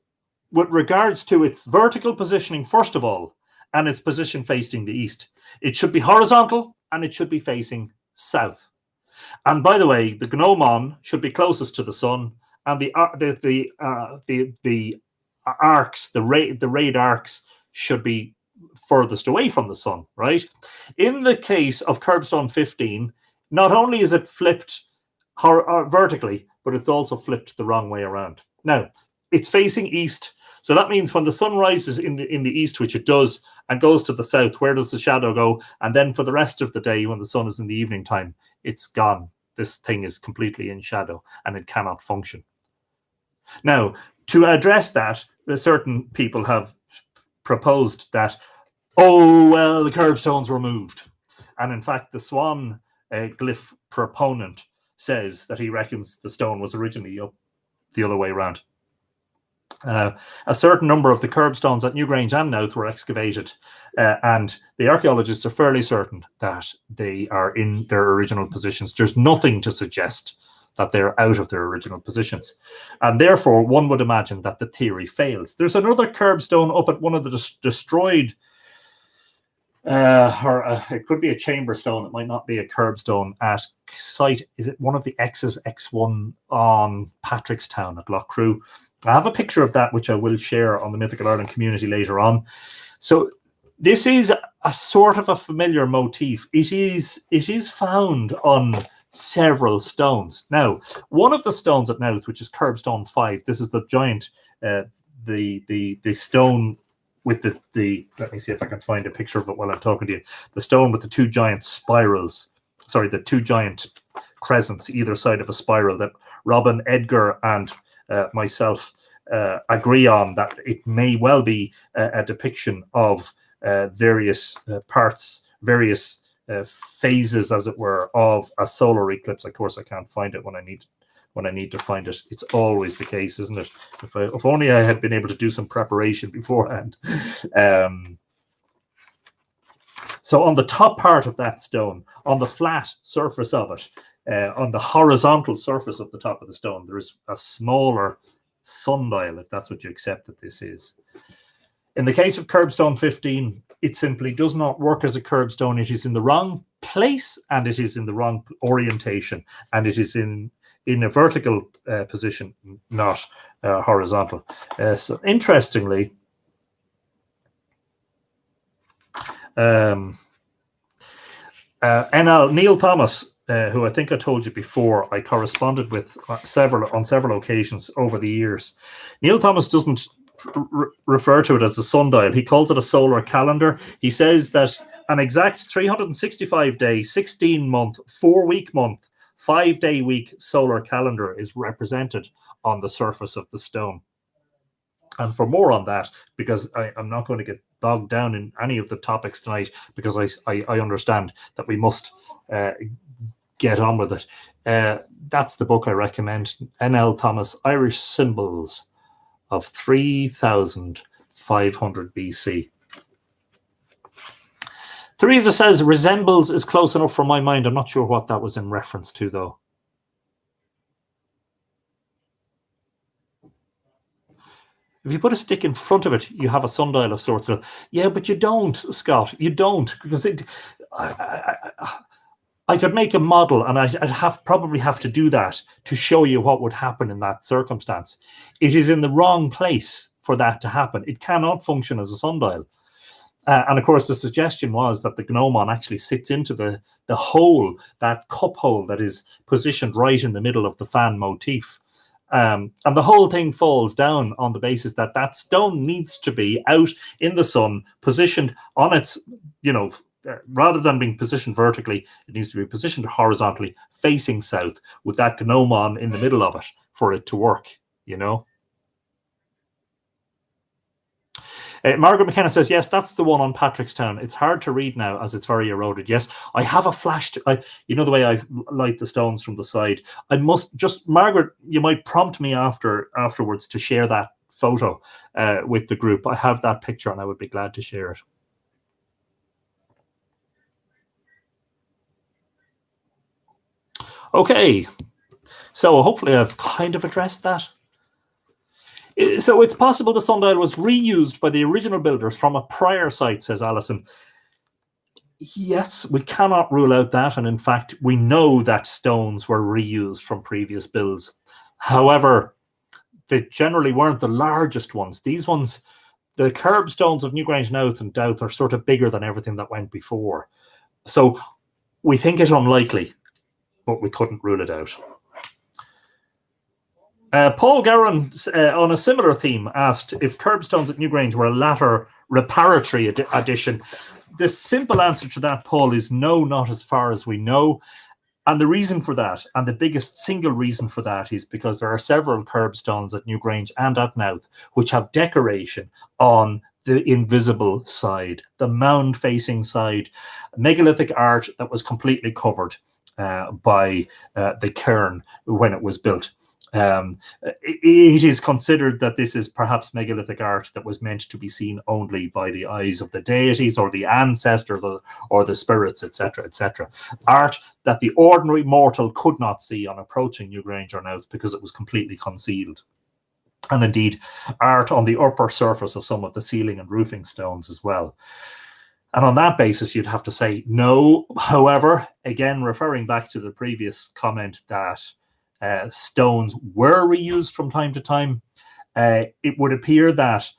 with regards to its vertical positioning, first of all, and its position facing the east. It should be horizontal, and it should be facing south. And by the way, the gnomon should be closest to the sun, and the arcs, the rayed arcs, should be furthest away from the sun, right? In the case of Curbstone 15, not only is it flipped vertically, but it's also flipped the wrong way around. Now, it's facing east, so that means when the sun rises in the east, which it does, and goes to the south, where does the shadow go? And then for the rest of the day, when the sun is in the evening time, it's gone. This thing is completely in shadow, and it cannot function. Now, to address that, certain people have proposed that, oh, well, the curbstones were moved. And in fact, the swan glyph proponent says that he reckons the stone was originally up the other way around. A certain number of the curbstones at Newgrange and Nowth were excavated, and the archaeologists are fairly certain that they are in their original positions. There's nothing to suggest that they're out of their original positions, and therefore one would imagine that the theory fails. There's another curbstone up at one of the destroyed, it could be a chamber stone, it might not be a curbstone, at site, is it one of the X's, X1 on Patrickstown at Lough Crew? I have a picture of that, which I will share on the Mythical Ireland community later on. So this is a sort of a familiar motif. It is found on several stones. Now, one of the stones at Nowth, which is Curbstone 5, this is the giant, the stone with the let me see if I can find a picture of it while I'm talking to you. The stone with the two giant spirals, sorry, the two giant crescents either side of a spiral that Robin, Edgar, and myself agree on that it may well be a depiction of various parts, various phases, as it were, of a solar eclipse. Of course, I can't find it when I need to find it. It's always the case, isn't it? If only I had been able to do some preparation beforehand. So on the top part of that stone, on the flat surface of it, on the horizontal surface of the top of the stone, there is a smaller sundial, if that's what you accept that this is. In the case of Curbstone 15, it simply does not work as a curbstone. It is in the wrong place, and it is in the wrong orientation, and it is in a vertical position, not horizontal. So interestingly, Neil Thomas, who I think I told you before, I corresponded with on several occasions over the years. Neil Thomas doesn't refer to it as a sundial. He calls it a solar calendar. He says that an exact 365-day, 16-month, 4-week month, 5-day week solar calendar is represented on the surface of the stone. And for more on that, because I'm not going to get bogged down in any of the topics tonight, because I understand that we must get on with it. That's the book I recommend. N.L. Thomas, Irish Symbols of 3,500 BC. Theresa says, resembles is close enough for my mind. I'm not sure what that was in reference to, though. If you put a stick in front of it, you have a sundial of sorts. Yeah, but you don't, Scott. You don't, because I could make a model, and I'd probably have to do that to show you what would happen in that circumstance. It is in the wrong place for that to happen. It cannot function as a sundial. And of course, the suggestion was that the gnomon actually sits into the hole, that cup hole that is positioned right in the middle of the fan motif. And the whole thing falls down on the basis that that stone needs to be out in the sun, positioned on its, rather than being positioned vertically, it needs to be positioned horizontally, facing south, with that gnomon in the middle of it for it to work, Margaret McKenna says, yes, that's the one on Patrickstown. It's hard to read now as it's very eroded. Yes, I have a flash. The way I light the stones from the side. I must just, Margaret, you might prompt me afterwards to share that photo with the group. I have that picture and I would be glad to share it. Okay, so hopefully I've kind of addressed that. So it's possible the sundial was reused by the original builders from a prior site, says Alison. Yes, we cannot rule out that. And in fact, we know that stones were reused from previous builds. However, they generally weren't the largest ones. These ones, the curbstones of Newgrange North and Douth, are sort of bigger than everything that went before. So we think it unlikely, but we couldn't rule it out. Paul Gowan, on a similar theme, asked if curbstones at Newgrange were a latter reparatory addition. The simple answer to that, Paul, is no, not as far as we know. And the reason for that, and the biggest single reason for that, is because there are several curbstones at Newgrange and at Nouth which have decoration on the invisible side, the mound-facing side, megalithic art that was completely covered by the cairn when it was built. It is considered that this is perhaps megalithic art that was meant to be seen only by the eyes of the deities or the ancestors or the spirits, etc., etc. Art that the ordinary mortal could not see on approaching Newgrange or Nouth because it was completely concealed. And indeed, art on the upper surface of some of the ceiling and roofing stones as well. And on that basis, you'd have to say no. However, again, referring back to the previous comment that stones were reused from time to time, it would appear that,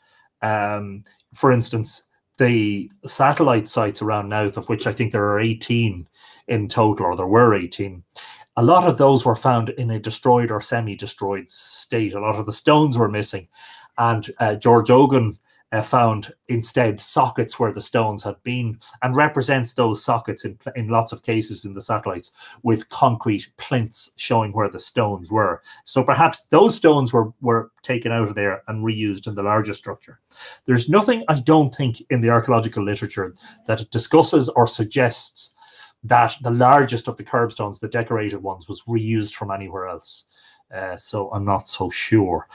for instance, the satellite sites around Nouth, of which I think there are 18 in total, or there were 18, a lot of those were found in a destroyed or semi-destroyed state. A lot of the stones were missing. And George Ogan found instead sockets where the stones had been, and represents those sockets in lots of cases in the satellites with concrete plinths showing where the stones were. So perhaps those stones were taken out of there and reused in the larger structure. There's nothing, I don't think, in the archaeological literature that discusses or suggests that the largest of the curbstones, the decorated ones, was reused from anywhere else. So I'm not so sure.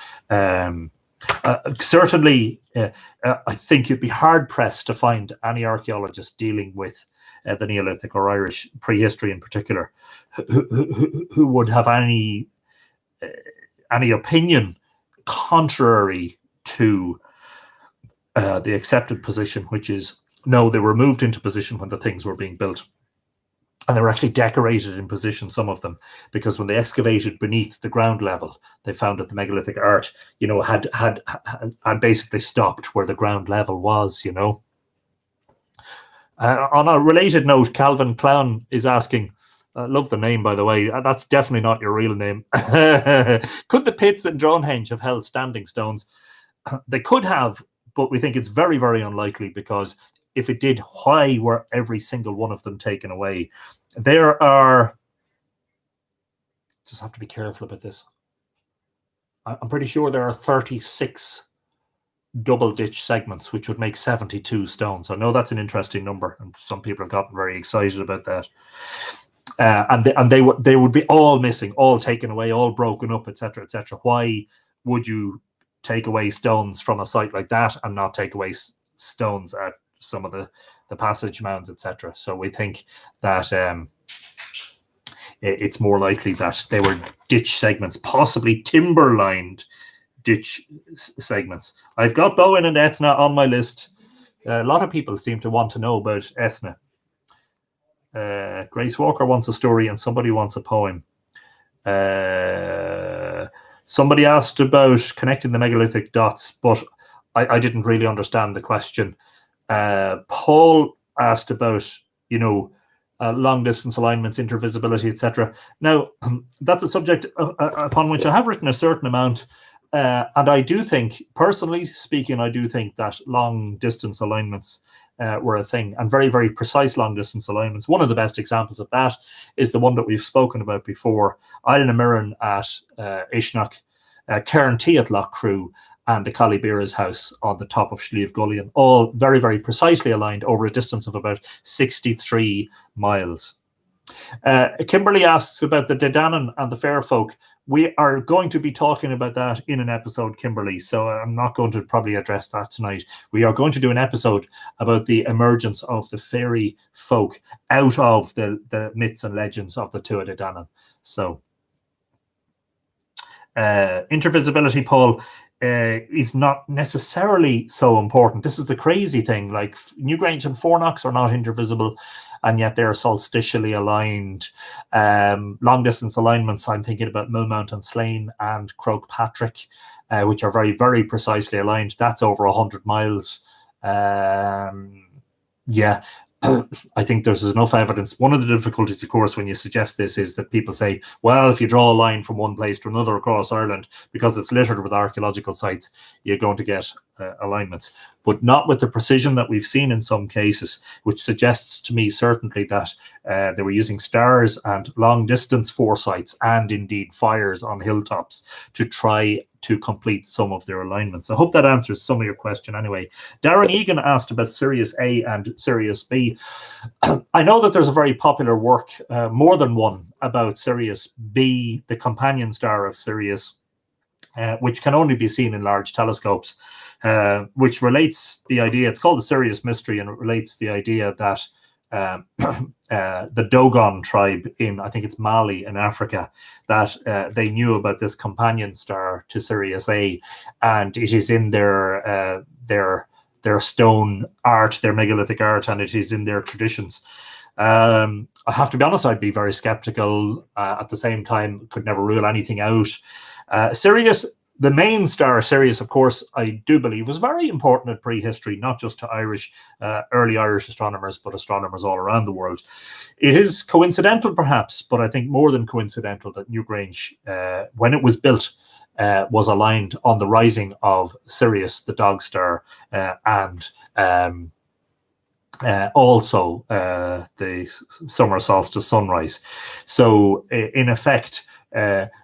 Certainly, I think you'd be hard-pressed to find any archaeologist dealing with the Neolithic or Irish prehistory in particular who would have any opinion contrary to the accepted position, which is, no, they were moved into position when the things were being built. And they were actually decorated in position, some of them, because when they excavated beneath the ground level, they found that the megalithic art, had basically stopped where the ground level was, On a related note, Calvin Clown is asking, love the name, by the way, that's definitely not your real name. Could the pits at Dronehenge have held standing stones? They could have, but we think it's very, very unlikely, because if it did, why were every single one of them taken away? There are, just have to be careful about this. I'm pretty sure there are 36 double ditch segments, which would make 72 stones. I know that's an interesting number, and some people have gotten very excited about that. And they would be all missing, all taken away, all broken up, etc., etc. Why would you take away stones from a site like that and not take away stones at some of the passage mounds, etc.? So we think that it's more likely that they were ditch segments, possibly timber-lined ditch segments. I've got Bowen and Etna on my list. A lot of people seem to want to know about Etna. Grace Walker wants a story and somebody wants a poem. Somebody asked about connecting the megalithic dots, but I didn't really understand the question. Paul asked about, long distance alignments, intervisibility, etc. Now, that's a subject upon which I have written a certain amount. And I do think, personally speaking, I do think that long distance alignments were a thing, and very, very precise long distance alignments. One of the best examples of that is the one that we've spoken about before: Island of Mirren at Ishnok, Cairn T at Loch Crew, and the Callibira's house on the top of Slieve Gullion, all very, very precisely aligned over a distance of about 63 miles. Kimberly asks about the Dedanan and the Fair Folk. We are going to be talking about that in an episode, Kimberly, so I'm not going to probably address that tonight. We are going to do an episode about the emergence of the fairy folk out of the myths and legends of the Tuatha De Danann. So, intervisibility, Paul, is not necessarily so important. This is the crazy thing. Like, Newgrange and Fornox are not intervisible, and yet they're solstitially aligned. Long distance alignments, I'm thinking about Millmount and Slane and Croagh Patrick, which are very, very precisely aligned. That's over 100 miles. Yeah. I think there's enough evidence. One of the difficulties, of course, when you suggest this is that people say, well, if you draw a line from one place to another across Ireland, because it's littered with archaeological sites, you're going to get alignments, but not with the precision that we've seen in some cases, which suggests to me certainly that they were using stars and long distance foresights and indeed fires on hilltops to try to complete some of their alignments. I hope that answers some of your question anyway. Darren Egan asked about Sirius A and Sirius B. I know that there's a very popular work, more than one, about Sirius B, the companion star of Sirius, which can only be seen in large telescopes, which relates the idea, it's called the Sirius Mystery, and it relates the idea that the Dogon tribe in, I think it's Mali in Africa, that they knew about this companion star to Sirius A, and it is in their stone art, their megalithic art, and it is in their traditions. I have to be honest, I'd be very skeptical. At the same time, could never rule anything out. Sirius, the main star, Sirius, of course, I do believe was very important in prehistory, not just to early Irish astronomers, but astronomers all around the world. It is coincidental, perhaps, but I think more than coincidental that Newgrange, when it was built, was aligned on the rising of Sirius, the dog star, and also the summer solstice sunrise. So, in effect,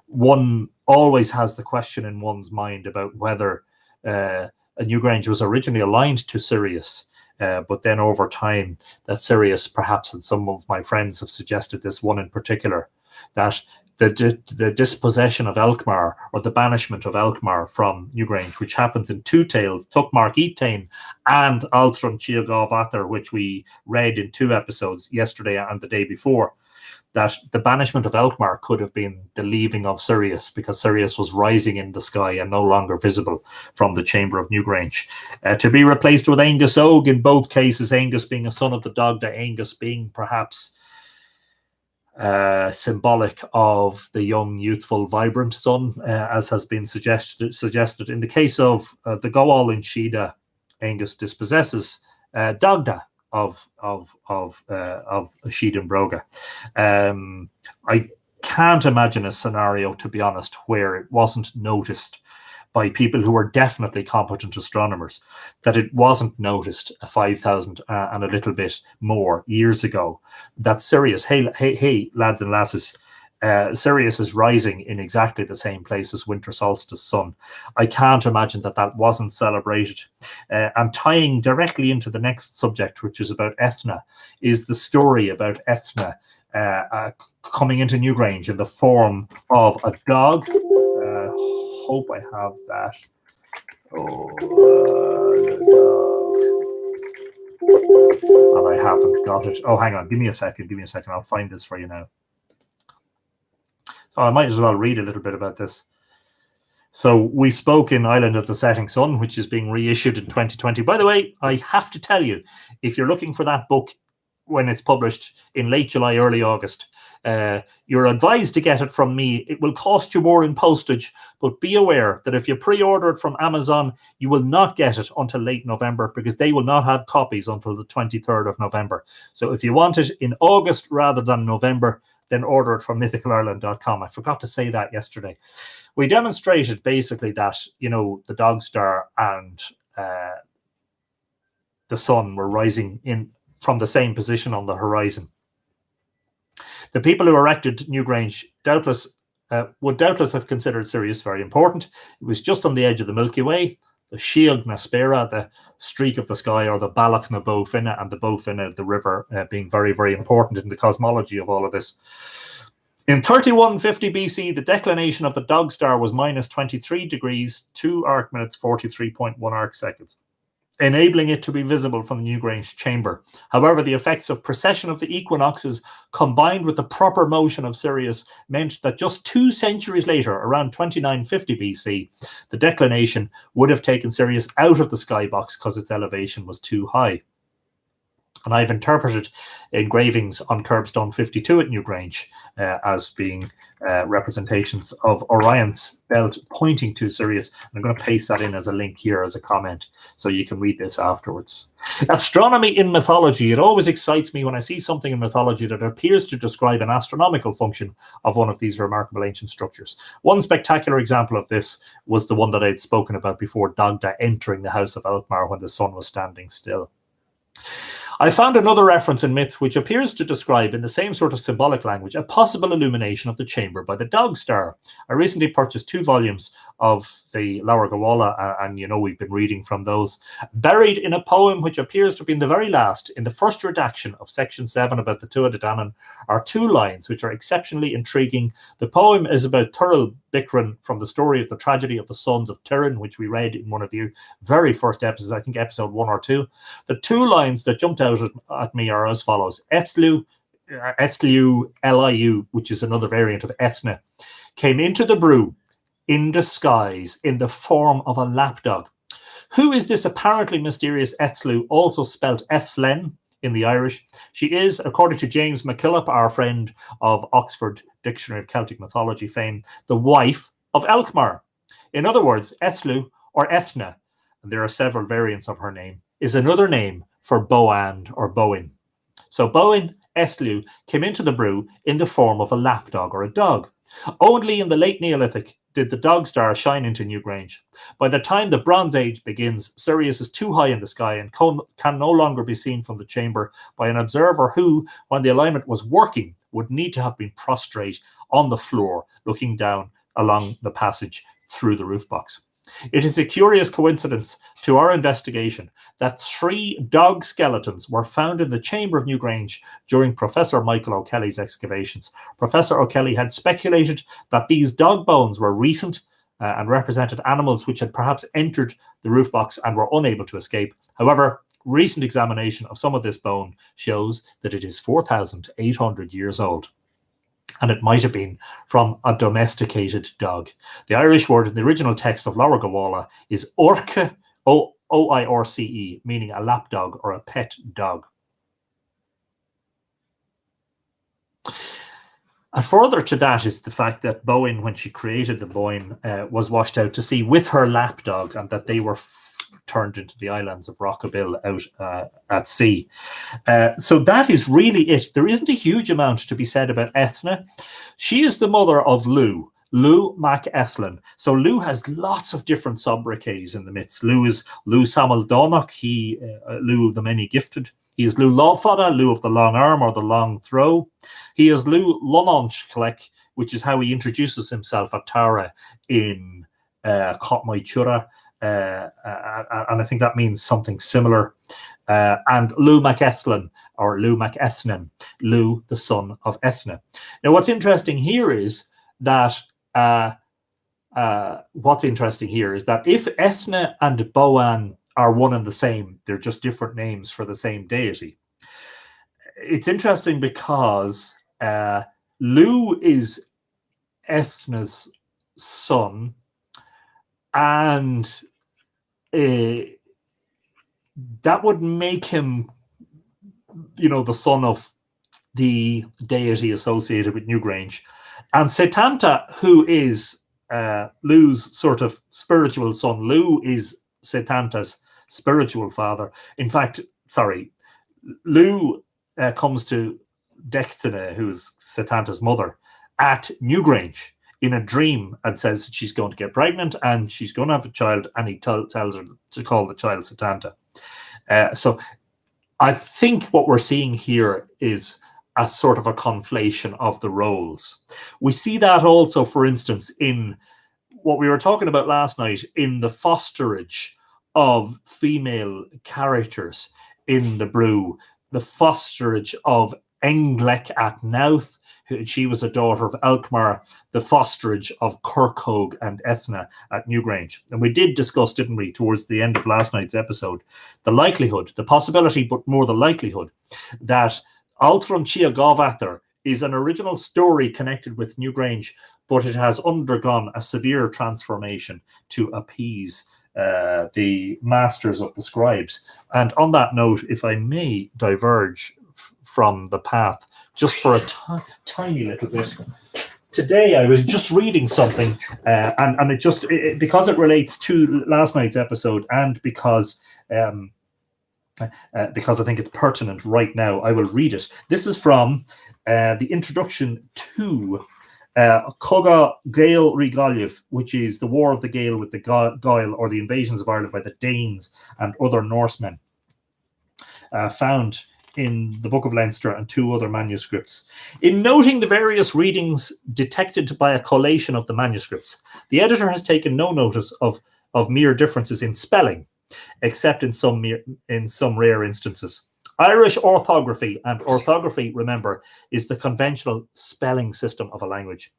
one always has the question in one's mind about whether Newgrange was originally aligned to Sirius, but then over time that Sirius, perhaps, and some of my friends have suggested this, one in particular, that the dispossession of Elkmar, or the banishment of Elkmar from Newgrange, which happens in two tales, Tuckmark Etain and Altron Chiagov Ather, which we read in 2 episodes, yesterday and the day before, that the banishment of Elkmar could have been the leaving of Sirius, because Sirius was rising in the sky and no longer visible from the chamber of Newgrange, to be replaced with Angus Og, in both cases, Angus being a son of the Dagda, Angus being perhaps symbolic of the young, youthful, vibrant son, as has been suggested. In the case of the Goal in Shida, Angus dispossesses Dagda of Sheed and Broga. I can't imagine a scenario, to be honest, where it wasn't noticed by people who were definitely competent astronomers, that it wasn't noticed 5,000 and a little bit more years ago, that Sirius, hey, lads and lasses, Sirius is rising in exactly the same place as winter solstice sun. I can't imagine that wasn't celebrated. And tying directly into the next subject, which is about Ethna, is the story about Ethna coming into Newgrange in the form of a dog. Hope I have that. And I haven't got it. Oh, hang on. Give me a second. I'll find this for you now. So I might as well read a little bit about this. So we spoke in Island of the Setting Sun, which is being reissued in 2020. By the way, I have to tell you, if you're looking for that book when it's published in late July, early August, you're advised to get it from me. It will cost you more in postage, but be aware that if you pre-order it from Amazon, you will not get it until late November, because they will not have copies until the 23rd of November. So if you want it in August rather than November, then order it from mythicalireland.com. I forgot to say that yesterday. We demonstrated basically that, the Dog Star and the sun were rising in from the same position on the horizon. The people who erected Newgrange would doubtless have considered Sirius very important. It was just on the edge of the Milky Way, the Shield na Spera, the streak of the sky, or the Balach na Bo Finna, and the Bo Finna, the river, being very, very important in the cosmology of all of this. In 3150 BC, the declination of the Dog Star was minus 23 degrees, 2 arc minutes, 43.1 arc seconds, enabling it to be visible from the Newgrange chamber. However, the effects of precession of the equinoxes combined with the proper motion of Sirius meant that just 2 centuries later, around 2950 BC, the declination would have taken Sirius out of the skybox because its elevation was too high. And I've interpreted engravings on Curbstone 52 at Newgrange as being representations of Orion's belt pointing to Sirius. I'm going to paste that in as a link here as a comment, so you can read this afterwards. Astronomy in mythology. It always excites me when I see something in mythology that appears to describe an astronomical function of one of these remarkable ancient structures. One spectacular example of this was the one that I'd spoken about before, Dagda entering the house of Alkmaar when the sun was standing still. I found another reference in myth which appears to describe, in the same sort of symbolic language, a possible illumination of the chamber by the Dog Star. I recently purchased 2 volumes of the Laura Gawala, and we've been reading from those. Buried in a poem which appears to be in the very last, in the first redaction of section 7 about the Tuatha De Danann, are 2 lines which are exceptionally intriguing. The poem is about Turil Bicran from the story of the tragedy of the sons of Tiryn, which we read in one of the very first episodes, I think episode 1 or 2. The 2 lines that jumped out at me are as follows. Ethlu, Liu, which is another variant of Ethna, came into the brew in disguise in the form of a lapdog. Who is this apparently mysterious Ethlu, also spelt Ethlen in the Irish? She is, according to James MacKillop, our friend of Oxford Dictionary of Celtic Mythology fame, the wife of Alkmaar. In other words, Ethlu, or Ethna, and there are several variants of her name, is another name for Boand or Bowen. So Bowen, Ethlu, came into the brew in the form of a lapdog or a dog. Only in the late Neolithic did the Dog Star shine into Newgrange. By the time the Bronze Age begins, Sirius is too high in the sky and can no longer be seen from the chamber by an observer who, when the alignment was working, would need to have been prostrate on the floor, looking down along the passage through the roof box. It is a curious coincidence to our investigation that 3 dog skeletons were found in the chamber of Newgrange during Professor Michael O'Kelly's excavations. Professor O'Kelly had speculated that these dog bones were recent and represented animals which had perhaps entered the roof box and were unable to escape. However, recent examination of some of this bone shows that it is 4,800 years old. And it might have been from a domesticated dog. The Irish word in the original text of Laura Gawala is orce, O-I-R-C-E, meaning a lapdog or a pet dog. And further to that is the fact that Bowen, when she created the Boyne, was washed out to sea with her lapdog, and that they were turned into the islands of Rockabill out at sea. So that is really it. There isn't a huge amount to be said about Ethna. She is the mother of Lugh Mac Ethlin. So Lugh has lots of different sobriquets in the myths. Lugh is Lugh Samel Donach, Lugh of the Many Gifted. He is Lugh Lawfada, Lugh of the Long Arm or the Long Throw. He is Lugh Lononch Klek, which is how he introduces himself at Tara in Cot My Chura. And I think that means something similar. And Lugh mac Ethlin, or Lugh mac Ethnan, Lugh, the son of Ethna. Now, what's interesting here is that if Ethna and Boan are one and the same, they're just different names for the same deity. It's interesting because Lugh is Ethna's son, and that would make him, the son of the deity associated with Newgrange. And Setanta, who is Lugh's sort of spiritual son, Lugh is Setanta's spiritual father. In fact, Lugh comes to Dectana, who's Setanta's mother, at Newgrange in a dream and says she's going to get pregnant and she's going to have a child, and he tells her to call the child Setanta. So I think what we're seeing here is a sort of a conflation of the roles. We see that also, for instance, in what we were talking about last night, in the fosterage of female characters in the brew, the fosterage of Englec at Nouth. She was a daughter of Alkmaar, the fosterage of Kirkhogue and Ethna at Newgrange. And we did discuss, didn't we, towards the end of last night's episode, the possibility, but more the likelihood, that Altron Chia Gavathar is an original story connected with Newgrange, but it has undergone a severe transformation to appease the masters of the scribes. And on that note, if I may diverge from the path just for a tiny little bit. Today I was just reading something, and it because it relates to last night's episode, and because I think it's pertinent right now, I will read it. This is from the introduction to Coga Gael Regalia, which is the War of the Gael with the Gael, or the invasions of Ireland by the Danes and other Norsemen, found in the Book of Leinster and two other manuscripts. In noting the various readings detected by a collation of the manuscripts, the editor has taken no notice of mere differences in spelling, except in some rare instances. Irish orthography, and orthography, remember, is the conventional spelling system of a language,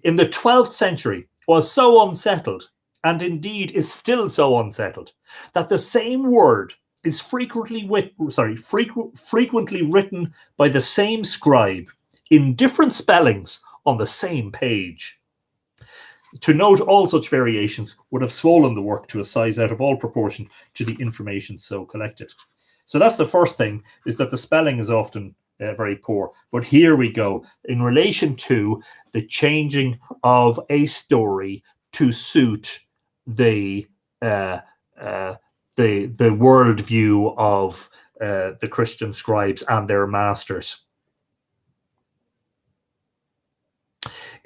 in the 12th century was so unsettled, and indeed is still so unsettled, that the same word is frequently written by the same scribe in different spellings on the same page. To note all such variations would have swollen the work to a size out of all proportion to the information so collected. So that's the first thing, is that the spelling is often very poor. But here we go. In relation to the changing of a story to suit the worldview of the Christian scribes and their masters.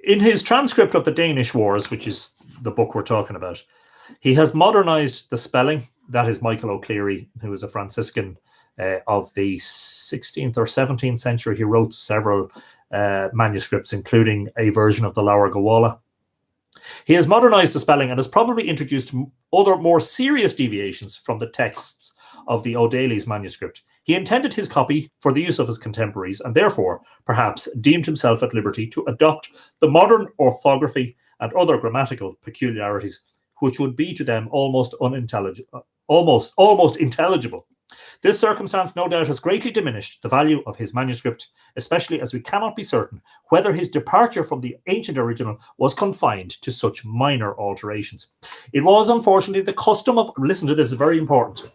In his transcript of the Danish Wars, which is the book we're talking about, he has modernized the spelling. That is Michael O'Clery, who was a Franciscan of the 16th or 17th century. He wrote several manuscripts, including a version of the Laur Gawala. He has modernized the spelling and has probably introduced other more serious deviations from the texts of the O'Daly's manuscript. He intended his copy for the use of his contemporaries, and therefore, perhaps, deemed himself at liberty to adopt the modern orthography and other grammatical peculiarities, which would be to them almost intelligible. This circumstance no doubt has greatly diminished the value of his manuscript, especially as we cannot be certain whether his departure from the ancient original was confined to such minor alterations. It was unfortunately the custom of, listen to this, is very important.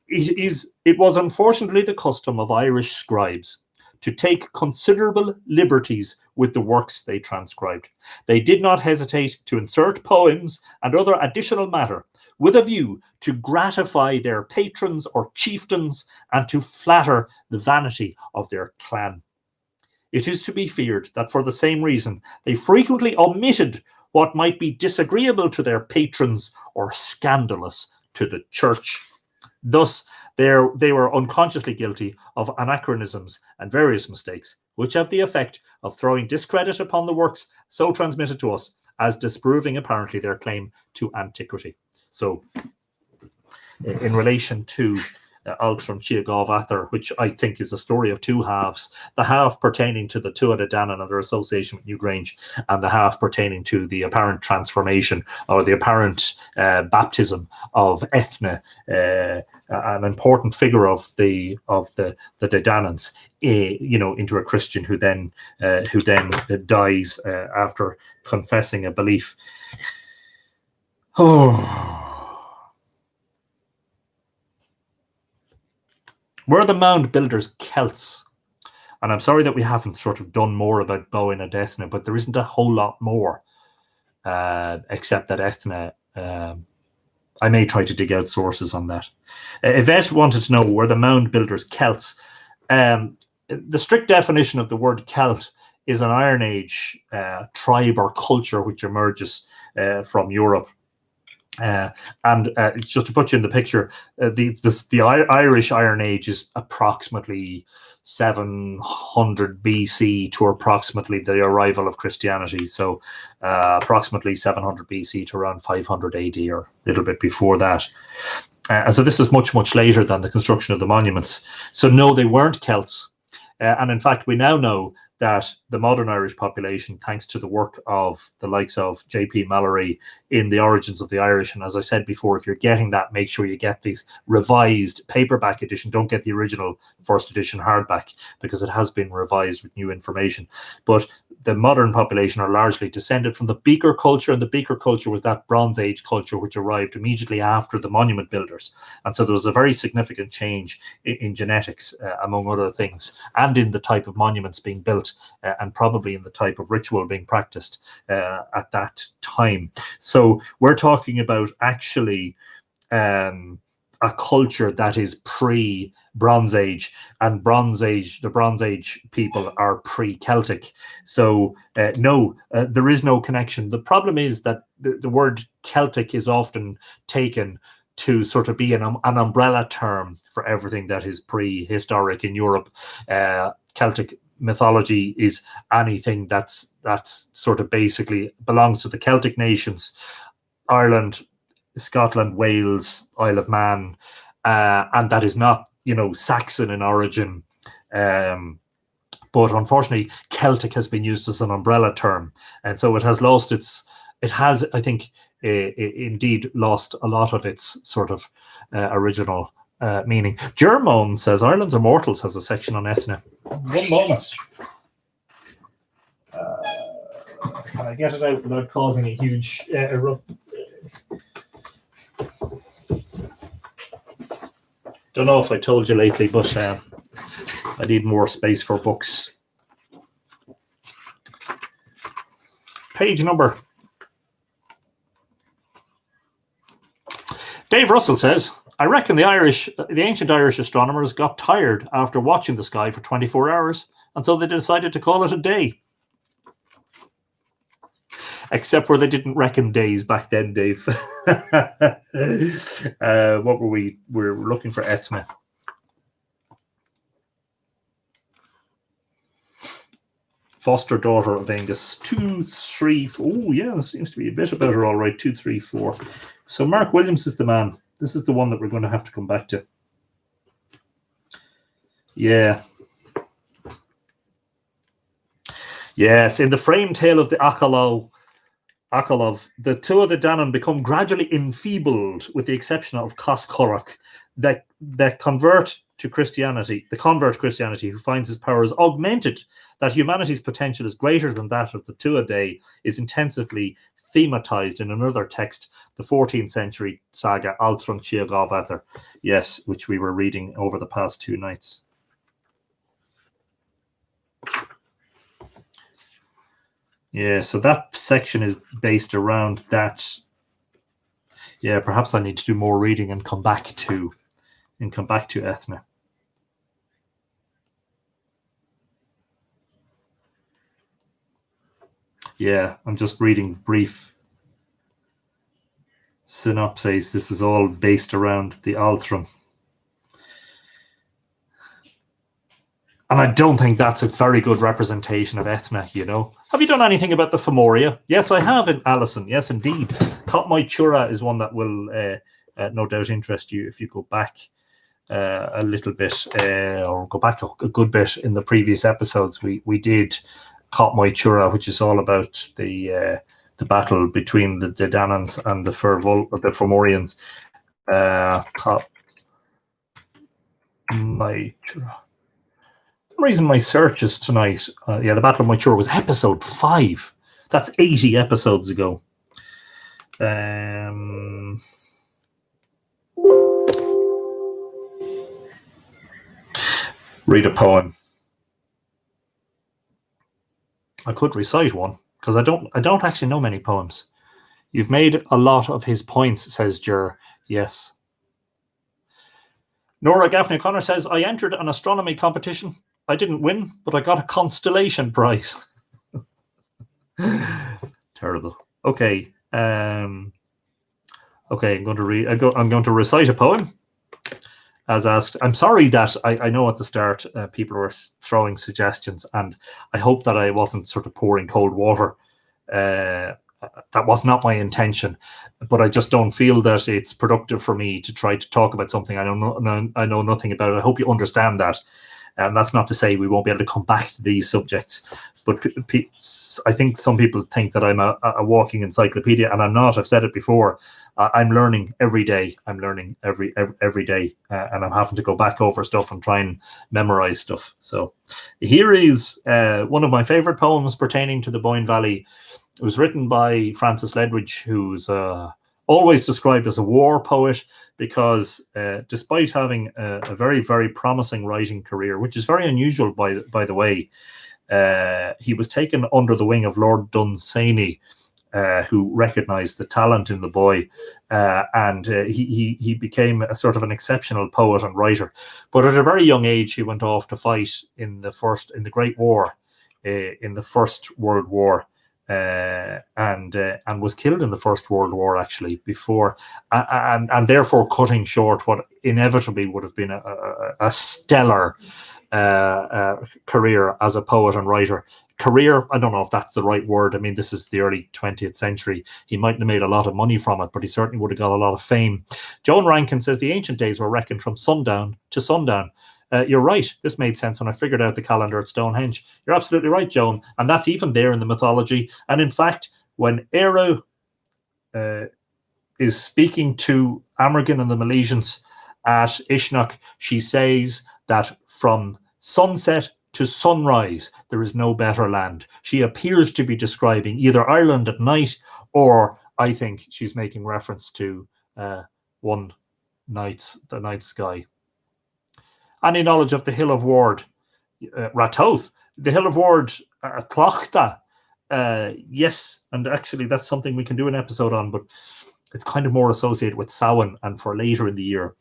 It was unfortunately the custom of Irish scribes to take considerable liberties with the works they transcribed. They did not hesitate to insert poems and other additional matter with a view to gratify their patrons or chieftains and to flatter the vanity of their clan. It is to be feared that for the same reason they frequently omitted what might be disagreeable to their patrons or scandalous to the church. Thus, They were unconsciously guilty of anachronisms and various mistakes, which have the effect of throwing discredit upon the works so transmitted to us, as disproving apparently their claim to antiquity. So, in relation to Altrum Chiagav which I think is a story of two halves, the half pertaining to the Tuatha Dé Danann and their association with Newgrange, and the half pertaining to the apparent transformation or the apparent baptism of Ethne, an important figure of the De Dananns, into a Christian who then dies after confessing a belief. Were the mound builders Celts? And I'm sorry that we haven't sort of done more about Bowen and Ethne, but there isn't a whole lot more, except that Ethne. I may try to dig out sources on that. Yvette wanted to know, were the mound builders Celts? The strict definition of the word Celt is an Iron Age tribe or culture which emerges from Europe. And just to put you in the picture, the Irish Iron Age is approximately 700 BC to approximately the arrival of Christianity. So approximately 700 BC to around 500 AD, or a little bit before that. And so this is much, much later than the construction of the monuments. So no, they weren't Celts. And in fact, we now know that the modern Irish population, thanks to the work of the likes of J.P. Mallory in The Origins of the Irish, and as I said before, if you're getting that, make sure you get the revised paperback edition. Don't get the original first edition hardback, because it has been revised with new information. But the modern population are largely descended from the Beaker culture, and the Beaker culture was that Bronze Age culture which arrived immediately after the monument builders. And so there was a very significant change in genetics, among other things, and in the type of monuments being built, and probably in the type of ritual being practiced at that time. So we're talking about actually a culture that is pre-Bronze Age, and the Bronze Age people are pre-Celtic. So no, there is no connection. The problem is that the word Celtic is often taken to sort of be an umbrella term for everything that is prehistoric in Europe. Celtic mythology is anything that's sort of basically belongs to the Celtic nations, Ireland, Scotland, Wales, Isle of Man, and that is not, Saxon in origin. But unfortunately, Celtic has been used as an umbrella term, and so it has lost I think, indeed lost a lot of its sort of original meaning. Germone says Ireland's Immortals has a section on Ethne. One moment. Can I get it out without causing a huge eruption? Don't know if I told you lately, but I need more space for books. Page number. Dave Russell says, I reckon the ancient Irish astronomers got tired after watching the sky for 24 hours, and so they decided to call it a day. Except for they didn't reckon days back then, Dave. What were we? We were looking for Ethne. Foster daughter of Angus. 2, 3, 4. Oh, yeah, there seems to be a bit about her, all right. 2, 3, 4. So Mark Williams is the man. This is the one that we're going to have to come back to. Yeah. Yes, in the frame tale of the Akalov, the Tuatha Dé Danann become gradually enfeebled, with the exception of Cos Corach, that convert Christianity, who finds his powers augmented, that humanity's potential is greater than that of the Tuatha Dé, is intensively thematized in another text, the 14th century saga Altrum Chiagav, yes, which we were reading over the past 2 nights. Yeah, so that section is based around that. Yeah, perhaps I need to do more reading and come back to Ethne. Yeah, I'm just reading brief synopses. This is all based around the Altrum. And I don't think that's a very good representation of Ethna, you know. Have you done anything about the Femoria? Yes, I have, Alison. Yes, indeed. Katmai Chura is one that will no doubt interest you if you go back a little bit, or go back a good bit in the previous episodes. We did Katmai Chura, which is all about the battle between the Danans and the Fomorians. Katmai Chura. Reason my searches tonight, the Battle of Mythology was episode 5. That's 80 episodes ago. Read a poem. I could recite one because I don't actually know many poems. You've made a lot of his points, says Jer. Yes. Nora Gaffney O'Connor says, I entered an astronomy competition. I didn't win, but I got a constellation prize. Terrible. Okay. I'm going to read. I'm going to recite a poem, as asked. I'm sorry that I know at the start people were throwing suggestions, and I hope that I wasn't sort of pouring cold water. That was not my intention, but I just don't feel that it's productive for me to try to talk about something I know nothing about. I hope you understand that. And that's not to say we won't be able to come back to these subjects. But I think some people think that I'm a walking encyclopedia, and I'm not. I've said it before. I'm learning every day. I'm learning every day, and I'm having to go back over stuff and try and memorize stuff. So here is one of my favorite poems pertaining to the Boyne Valley. It was written by Francis Ledwidge, who's always described as a war poet, because despite having a very, very promising writing career, which is very unusual, by the way, he was taken under the wing of Lord Dunsany, who recognised the talent in the boy, and he became a sort of an exceptional poet and writer. But at a very young age, he went off to fight in the Great War, in the First World War. And was killed in the First World War, actually, before, and therefore cutting short what inevitably would have been a stellar career as a poet and writer. Career, I don't know if that's the right word. I mean, this is the early 20th century. He mightn't have made a lot of money from it, but he certainly would have got a lot of fame. Joan Rankin says the ancient days were reckoned from sundown to sundown. You're right. This made sense when I figured out the calendar at Stonehenge. You're absolutely right, Joan. And that's even there in the mythology. And in fact, when Eru is speaking to Amergin and the Milesians at Ishnok, she says that from sunset to sunrise, there is no better land. She appears to be describing either Ireland at night, or I think she's making reference to the night sky. Any knowledge of the Hill of Ward? Ratoath. The Hill of Ward, Clochta. Yes, and actually that's something we can do an episode on, but it's kind of more associated with Samhain and for later in the year.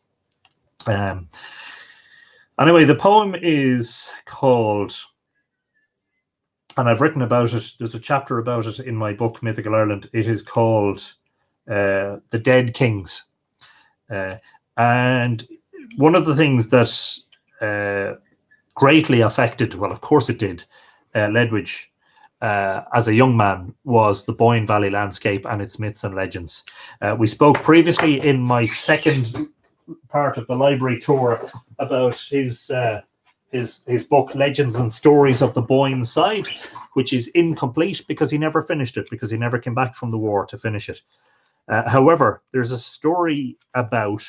Anyway, the poem is called, and I've written about it, there's a chapter about it in my book, Mythical Ireland. It is called The Dead Kings. And one of the things that greatly affected, well, of course it did, Ledwidge as a young man, was the Boyne Valley landscape and its myths and legends. We spoke previously in my second part of the library tour about his book, Legends and Stories of the Boyne Side, which is incomplete because he never finished it, because he never came back from the war to finish it. However, there's a story about,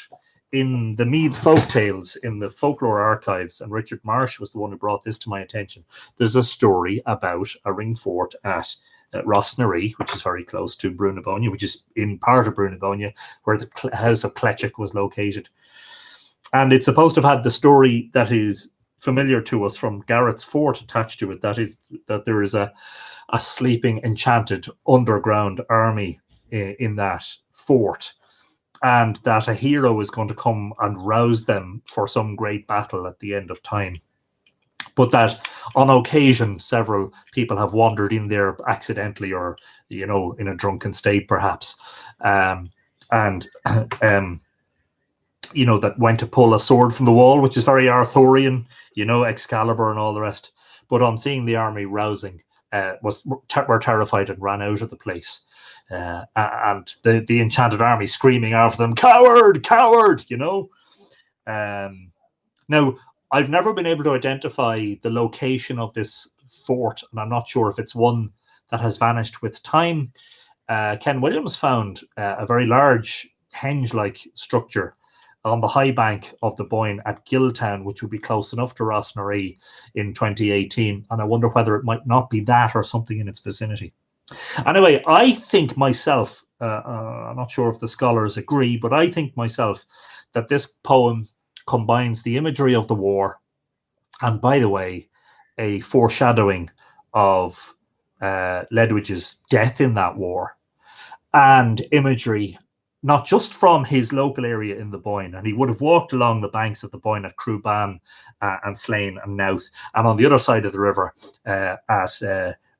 in the Meath folktales, in the folklore archives, and Richard Marsh was the one who brought this to my attention, there's a story about a ring fort at Rossnaree, which is very close to Brunabonia, which is in part of Brunabonia, where the house of Clechik was located. And it's supposed to have had the story that is familiar to us from Garrett's Fort attached to it, that is that there is a sleeping enchanted underground army in that fort, and that a hero is going to come and rouse them for some great battle at the end of time. But that on occasion, several people have wandered in there accidentally, or, in a drunken state, perhaps. And that went to pull a sword from the wall, which is very Arthurian, Excalibur and all the rest. But on seeing the army rousing, were terrified and ran out of the place. And the enchanted army screaming after them, "Coward, coward!" Now, I've never been able to identify the location of this fort, and I'm not sure if it's one that has vanished with time. Ken Williams found a very large henge-like structure on the high bank of the Boyne at Gilltown, which would be close enough to Rossnaree in 2018. And I wonder whether it might not be that or something in its vicinity. Anyway, I think myself, I'm not sure if the scholars agree, but I think myself that this poem combines the imagery of the war and, by the way, a foreshadowing of Ledwige's death in that war, and imagery not just from his local area in the Boyne, and he would have walked along the banks of the Boyne at Cruban and Slane and Knowth, and on the other side of the river at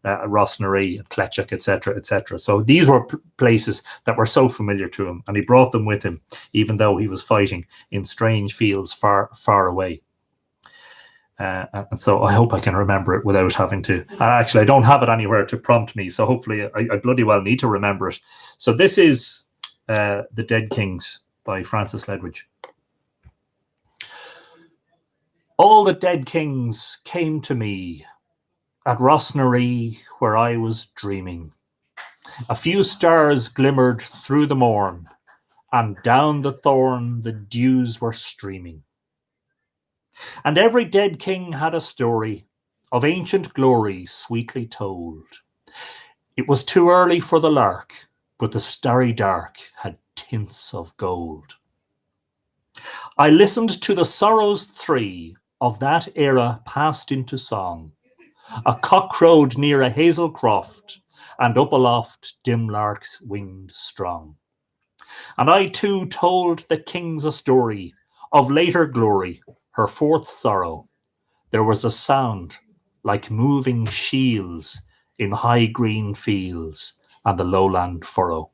Rossnaree and Cletchuk, etc., etc. So these were places that were so familiar to him, and he brought them with him, even though he was fighting in strange fields far, far away. And so I hope I can remember it without having to. Actually, I don't have it anywhere to prompt me, so hopefully I bloody well need to remember it. So this is The Dead Kings by Francis Ledwidge. All the dead kings came to me at Rossnaree, where I was dreaming. A few stars glimmered through the morn, and down the thorn the dews were streaming. And every dead king had a story of ancient glory sweetly told. It was too early for the lark, but the starry dark had tints of gold. I listened to the sorrows three of that era passed into song. A cock crowed near a hazel croft, and up aloft dim larks winged strong. And I too told the kings a story of later glory, her fourth sorrow. There was a sound like moving shields in high green fields and the lowland furrow.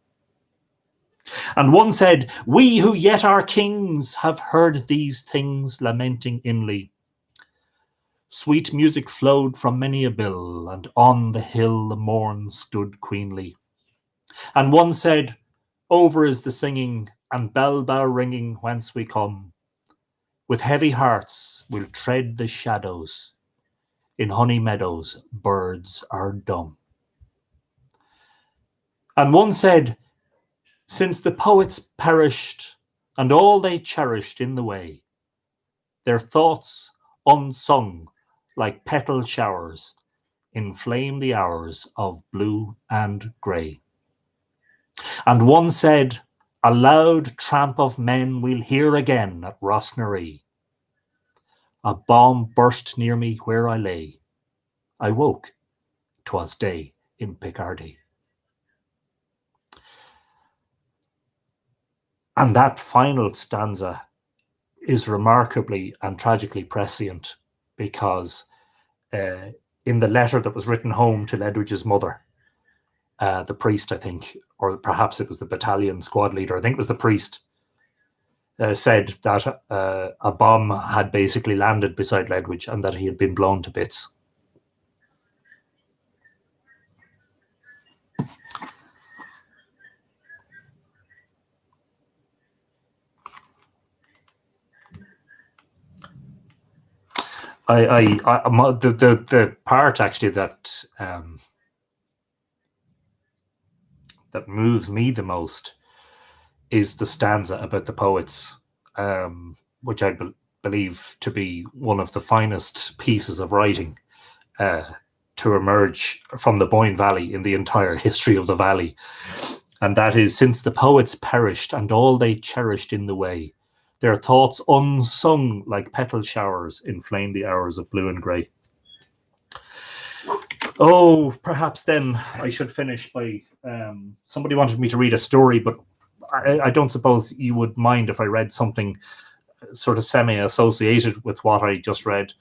And one said, we who yet are kings have heard these things lamenting inly. Sweet music flowed from many a bill, and on the hill the morn stood queenly. And one said, over is the singing and bell bough ringing whence we come. With heavy hearts we'll tread the shadows. In honey meadows birds are dumb. And one said, since the poets perished and all they cherished in the way, their thoughts unsung like petal showers inflame the hours of blue and grey. And one said, a loud tramp of men we'll hear again at Rossnaree. A bomb burst near me where I lay. I woke, 'twas day in Picardy. And that final stanza is remarkably and tragically prescient, because in the letter that was written home to Ledwidge's mother, the priest, I think, or perhaps it was the battalion squad leader, I think it was the priest, said that a bomb had basically landed beside Ledwidge and that he had been blown to bits. The part actually that that moves me the most is the stanza about the poets, which I believe to be one of the finest pieces of writing to emerge from the Boyne Valley in the entire history of the valley. And that is, since the poets perished and all they cherished in the way, their thoughts unsung like petal showers inflame the hours of blue and grey. Oh, perhaps then I should finish by, somebody wanted me to read a story, but I don't suppose you would mind if I read something sort of semi-associated with what I just read.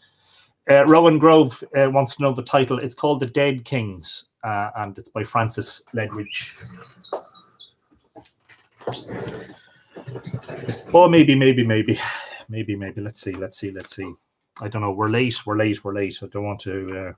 Rowan Grove wants to know the title. It's called The Dead Kings, and it's by Francis Ledwidge. Oh, maybe. Let's see. I don't know. We're late. I don't want to.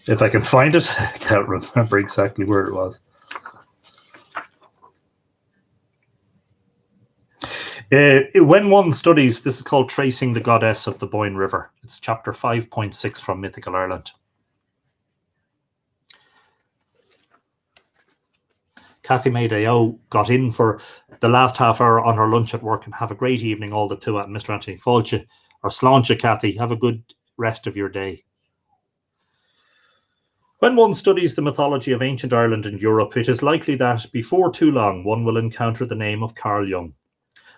If I can find it, I can't remember exactly where it was. When one studies, this is called Tracing the Goddess of the Boyne River. It's chapter 5.6 from Mythical Ireland. Kathy Maydeo got in for the last half hour on her lunch at work, and have a great evening, all the two, at Mr. Anthony Fáilte, or Sláinte, Kathy. Have a good rest of your day. When one studies the mythology of ancient Ireland and Europe, it is likely that before too long one will encounter the name of Carl Jung.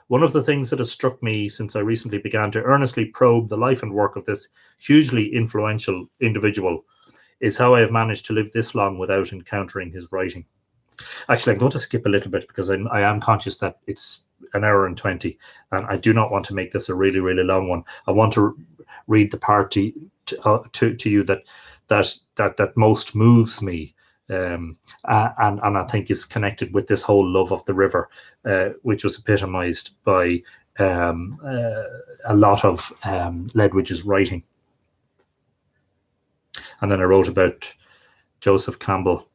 One of the things that has struck me since I recently began to earnestly probe the life and work of this hugely influential individual is how I have managed to live this long without encountering his writing. Actually, I'm going to skip a little bit because I am conscious that it's an hour and 20, and I do not want to make this a really, really long one. I want to read the part to you that most moves me, and I think is connected with this whole love of the river, which was epitomized by a lot of Ledwidge's writing. And then I wrote about Joseph Campbell.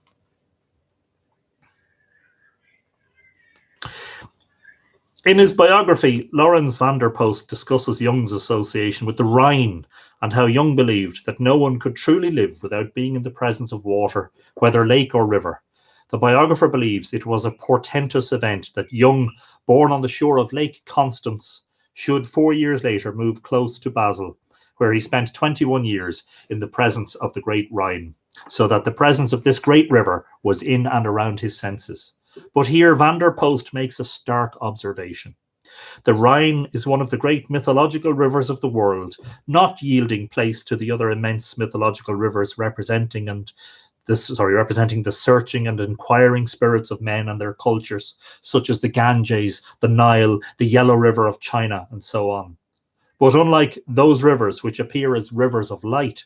In his biography, Lawrence van der Post discusses Jung's association with the Rhine and how Jung believed that no one could truly live without being in the presence of water, whether lake or river. The biographer believes it was a portentous event that Jung, born on the shore of Lake Constance, should 4 years later move close to Basel, where he spent 21 years in the presence of the great Rhine, so that the presence of this great river was in and around his senses. But here van der Post makes a stark observation. The Rhine is one of the great mythological rivers of the world, not yielding place to the other immense mythological rivers representing the searching and inquiring spirits of men and their cultures, such as the Ganges, the Nile, the Yellow River of China, and so on. But unlike those rivers which appear as rivers of light,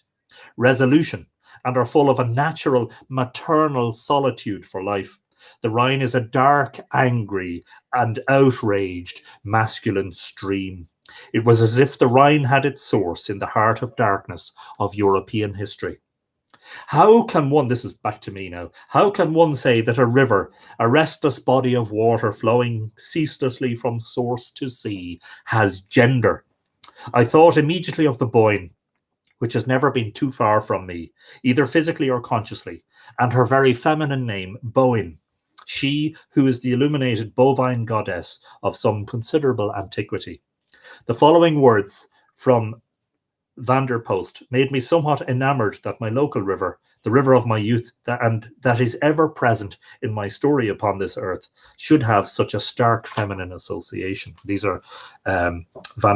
resolution, and are full of a natural maternal solitude for life, the Rhine is a dark, angry, and outraged masculine stream. It was as if the Rhine had its source in the heart of darkness of European history. How can one, this is back to me now, how can one say that a river, a restless body of water flowing ceaselessly from source to sea, has gender? I thought immediately of the Boyne, which has never been too far from me, either physically or consciously, and her very feminine name, Bowen, she who is the illuminated bovine goddess of some considerable antiquity. The following words from van der Post made me somewhat enamored that my local river, the river of my youth, that is ever present in my story upon this earth, should have such a stark feminine association. These are van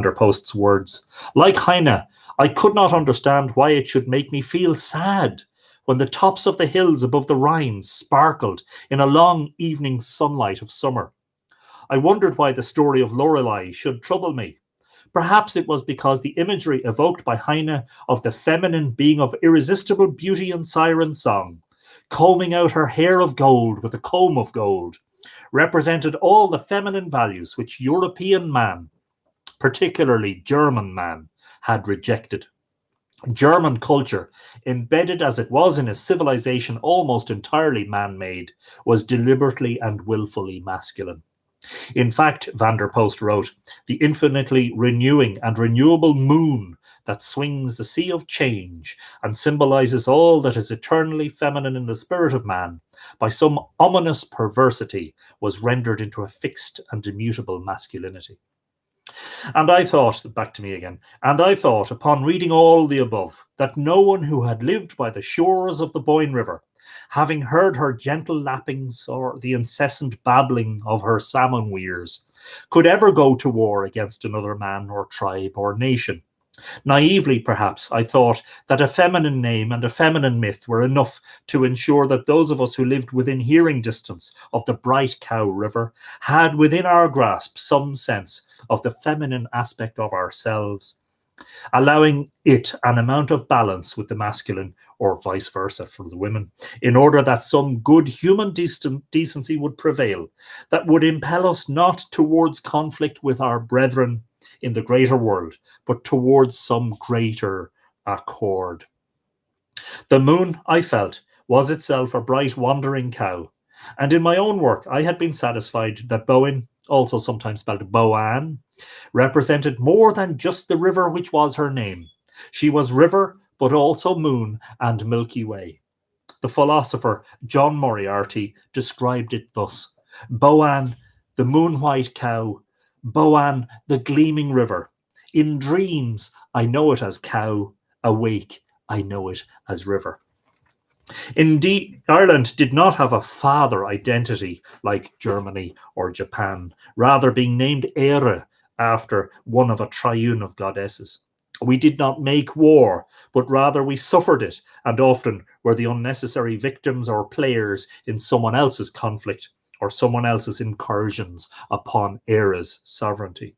der Post's words. Like Heine, I could not understand why it should make me feel sad when the tops of the hills above the Rhine sparkled in a long evening sunlight of summer. I wondered why the story of Lorelei should trouble me. Perhaps it was because the imagery evoked by Heine of the feminine being of irresistible beauty and siren song, combing out her hair of gold with a comb of gold, represented all the feminine values which European man, particularly German man, had rejected. German culture, embedded as it was in a civilization almost entirely man-made, was deliberately and willfully masculine. In fact, van der Post wrote, the infinitely renewing and renewable moon that swings the sea of change and symbolizes all that is eternally feminine in the spirit of man, by some ominous perversity, was rendered into a fixed and immutable masculinity. And I thought, back to me again, and I thought, upon reading all the above, that no one who had lived by the shores of the Boyne River, having heard her gentle lappings or the incessant babbling of her salmon weirs, could ever go to war against another man or tribe or nation. Naively, perhaps, I thought that a feminine name and a feminine myth were enough to ensure that those of us who lived within hearing distance of the bright Cow River had within our grasp some sense of the feminine aspect of ourselves, allowing it an amount of balance with the masculine or vice versa for the women, in order that some good human decency would prevail, that would impel us not towards conflict with our brethren in the greater world, but towards some greater accord. The moon, I felt, was itself a bright wandering cow, and in my own work I had been satisfied that Bowen, also sometimes spelled Boan, represented more than just the river which was her name. She was river, but also moon and Milky Way. The philosopher John Moriarty described it thus: Boan, the moon-white cow, Boan, the gleaming river. In dreams, I know it as cow, awake, I know it as river. Indeed, Ireland did not have a father identity like Germany or Japan, rather being named Éire after one of a triune of goddesses. We did not make war, but rather we suffered it, and often were the unnecessary victims or players in someone else's conflict or someone else's incursions upon Éire's sovereignty.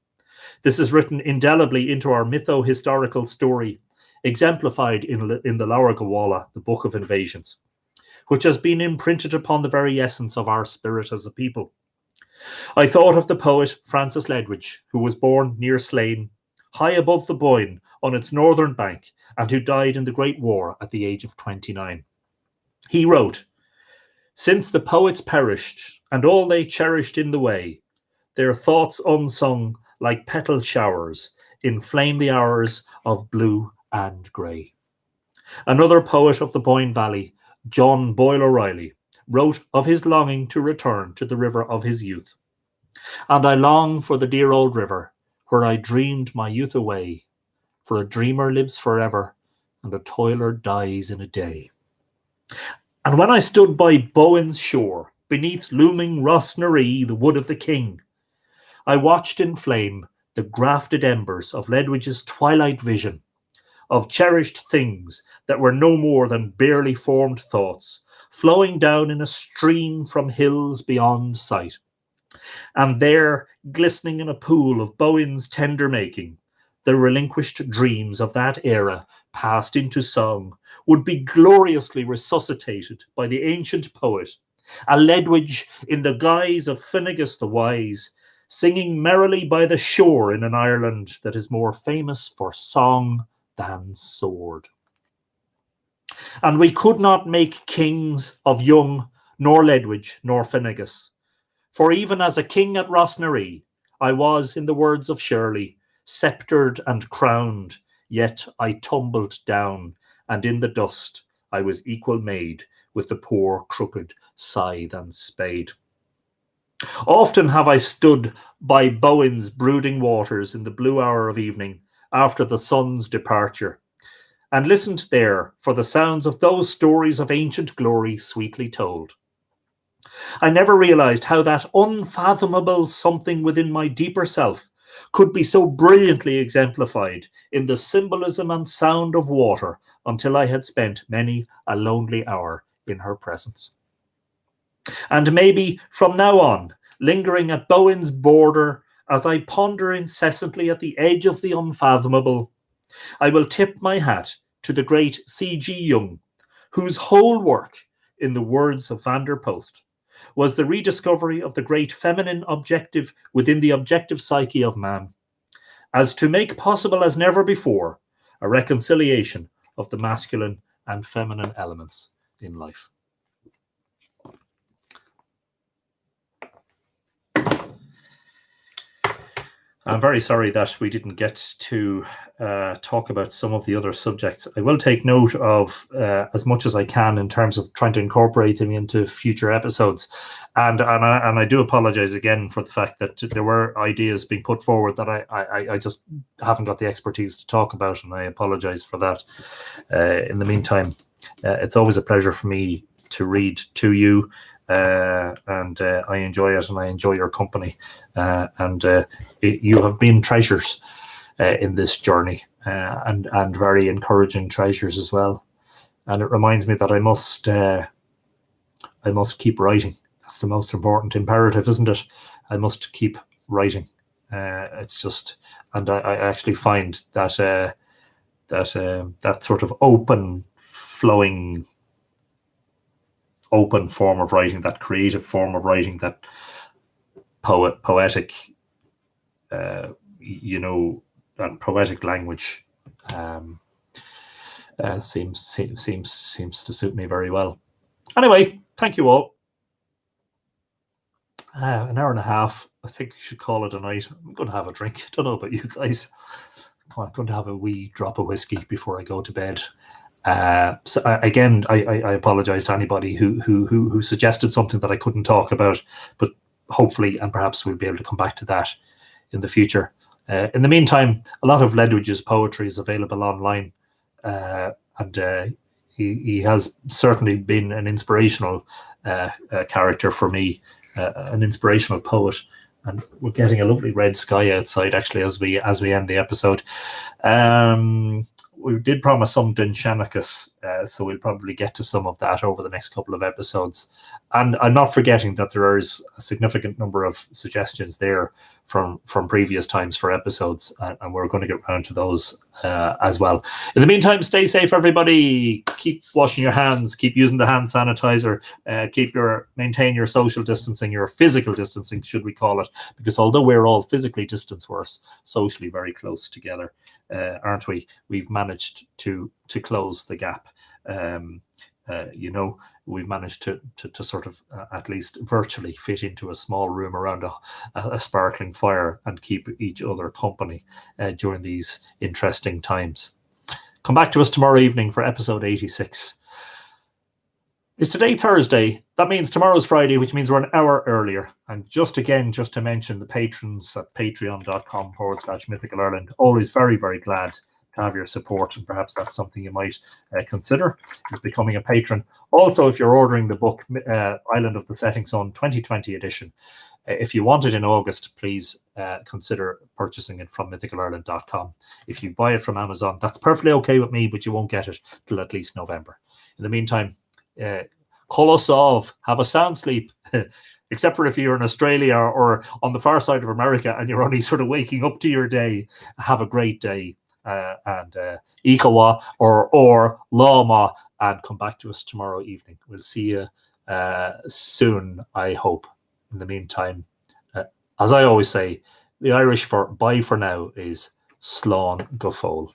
This is written indelibly into our mytho-historical story, exemplified in the Laura Gawala, the Book of Invasions, which has been imprinted upon the very essence of our spirit as a people. I thought of the poet Francis Ledwidge, who was born near Slane, high above the Boyne on its northern bank, and who died in the Great War at the age of 29. He wrote, "Since the poets perished, and all they cherished in the way, their thoughts unsung like petal showers inflame the hours of blue and grey." Another poet of the Boyne Valley, John Boyle O'Reilly, wrote of his longing to return to the river of his youth. "And I long for the dear old river, where I dreamed my youth away, for a dreamer lives forever, and a toiler dies in a day." And when I stood by Bowen's shore, beneath looming Rosnaree, the wood of the king, I watched in flame the grafted embers of Ledwidge's twilight vision, of cherished things that were no more than barely formed thoughts, flowing down in a stream from hills beyond sight. And there, glistening in a pool of Bowen's tender making, the relinquished dreams of that era passed into song, would be gloriously resuscitated by the ancient poet, a Ledwidge in the guise of Finnegas the Wise, singing merrily by the shore in an Ireland that is more famous for song than sword. And we could not make kings of young, nor Ledwidge, nor Finnegas. For even as a king at Rosnaree, I was, in the words of Shirley, sceptred and crowned, yet I tumbled down, and in the dust I was equal made with the poor crooked scythe and spade. Often have I stood by Bowen's brooding waters in the blue hour of evening, after the sun's departure, and listened there for the sounds of those stories of ancient glory sweetly told. I never realized how that unfathomable something within my deeper self could be so brilliantly exemplified in the symbolism and sound of water until I had spent many a lonely hour in her presence. And maybe from now on, lingering at Bowen's border, as I ponder incessantly at the edge of the unfathomable, I will tip my hat to the great C.G. Jung, whose whole work, in the words of Van der Post, was the rediscovery of the great feminine objective within the objective psyche of man, as to make possible as never before a reconciliation of the masculine and feminine elements in life. I'm very sorry that we didn't get to talk about some of the other subjects. I will take note of as much as I can in terms of trying to incorporate them into future episodes. And I do apologize again for the fact that there were ideas being put forward that I just haven't got the expertise to talk about, and I apologize for that. In the meantime, it's always a pleasure for me to read to you. And I enjoy it, and I enjoy your company. You have been treasures in this journey, and very encouraging treasures as well. And it reminds me that I must keep writing. That's the most important imperative, isn't it? I must keep writing. It's just, and I actually find that that sort of open, flowing, open form of writing, that creative form of writing, that poetic, and poetic language seems to suit me very well. Anyway, thank you all. An hour and a half. I think we should call it a night. I'm going to have a drink. Don't know about you guys. I'm going to have a wee drop of whiskey before I go to bed. So again, I apologize to anybody who suggested something that I couldn't talk about, but hopefully, and perhaps we'll be able to come back to that in the future. In the meantime, a lot of Ledwidge's poetry is available online, and he has certainly been an inspirational character for me, an inspirational poet. And we're getting a lovely red sky outside, actually, as we end the episode. We did promise some Dinshanicus, so we'll probably get to some of that over the next couple of episodes. And I'm not forgetting that there is a significant number of suggestions there from previous times for episodes, and we're going to get around to those as well. In the meantime, stay safe, everybody. Keep washing your hands, keep using the hand sanitizer, maintain your social distancing, your physical distancing, should we call it, because although we're all physically distanced, we're socially very close together, aren't we? We've managed to close the gap. We've managed to sort of at least virtually fit into a small room around a sparkling fire and keep each other company during these interesting times. Come back to us tomorrow evening for episode 86. Is today Thursday? That means tomorrow's Friday, which means we're an hour earlier. And just to mention the patrons at patreon.com/Mythical Ireland. Always very, very glad to have your support, and perhaps that's something you might consider, is becoming a patron. Also, if you're ordering the book Island of the Setting Sun 2020 edition, if you want it in August, please consider purchasing it from mythicalireland.com. If you buy it from Amazon, that's perfectly okay with me, but you won't get it till at least November. In the meantime, call us off, have a sound sleep, except for if you're in Australia or on the far side of America and you're only sort of waking up to your day. Have a great day. And Ikawa or Lama, and come back to us tomorrow evening. We'll see you soon, I hope. In the meantime, as I always say, the Irish for bye for now is Slán go fóill.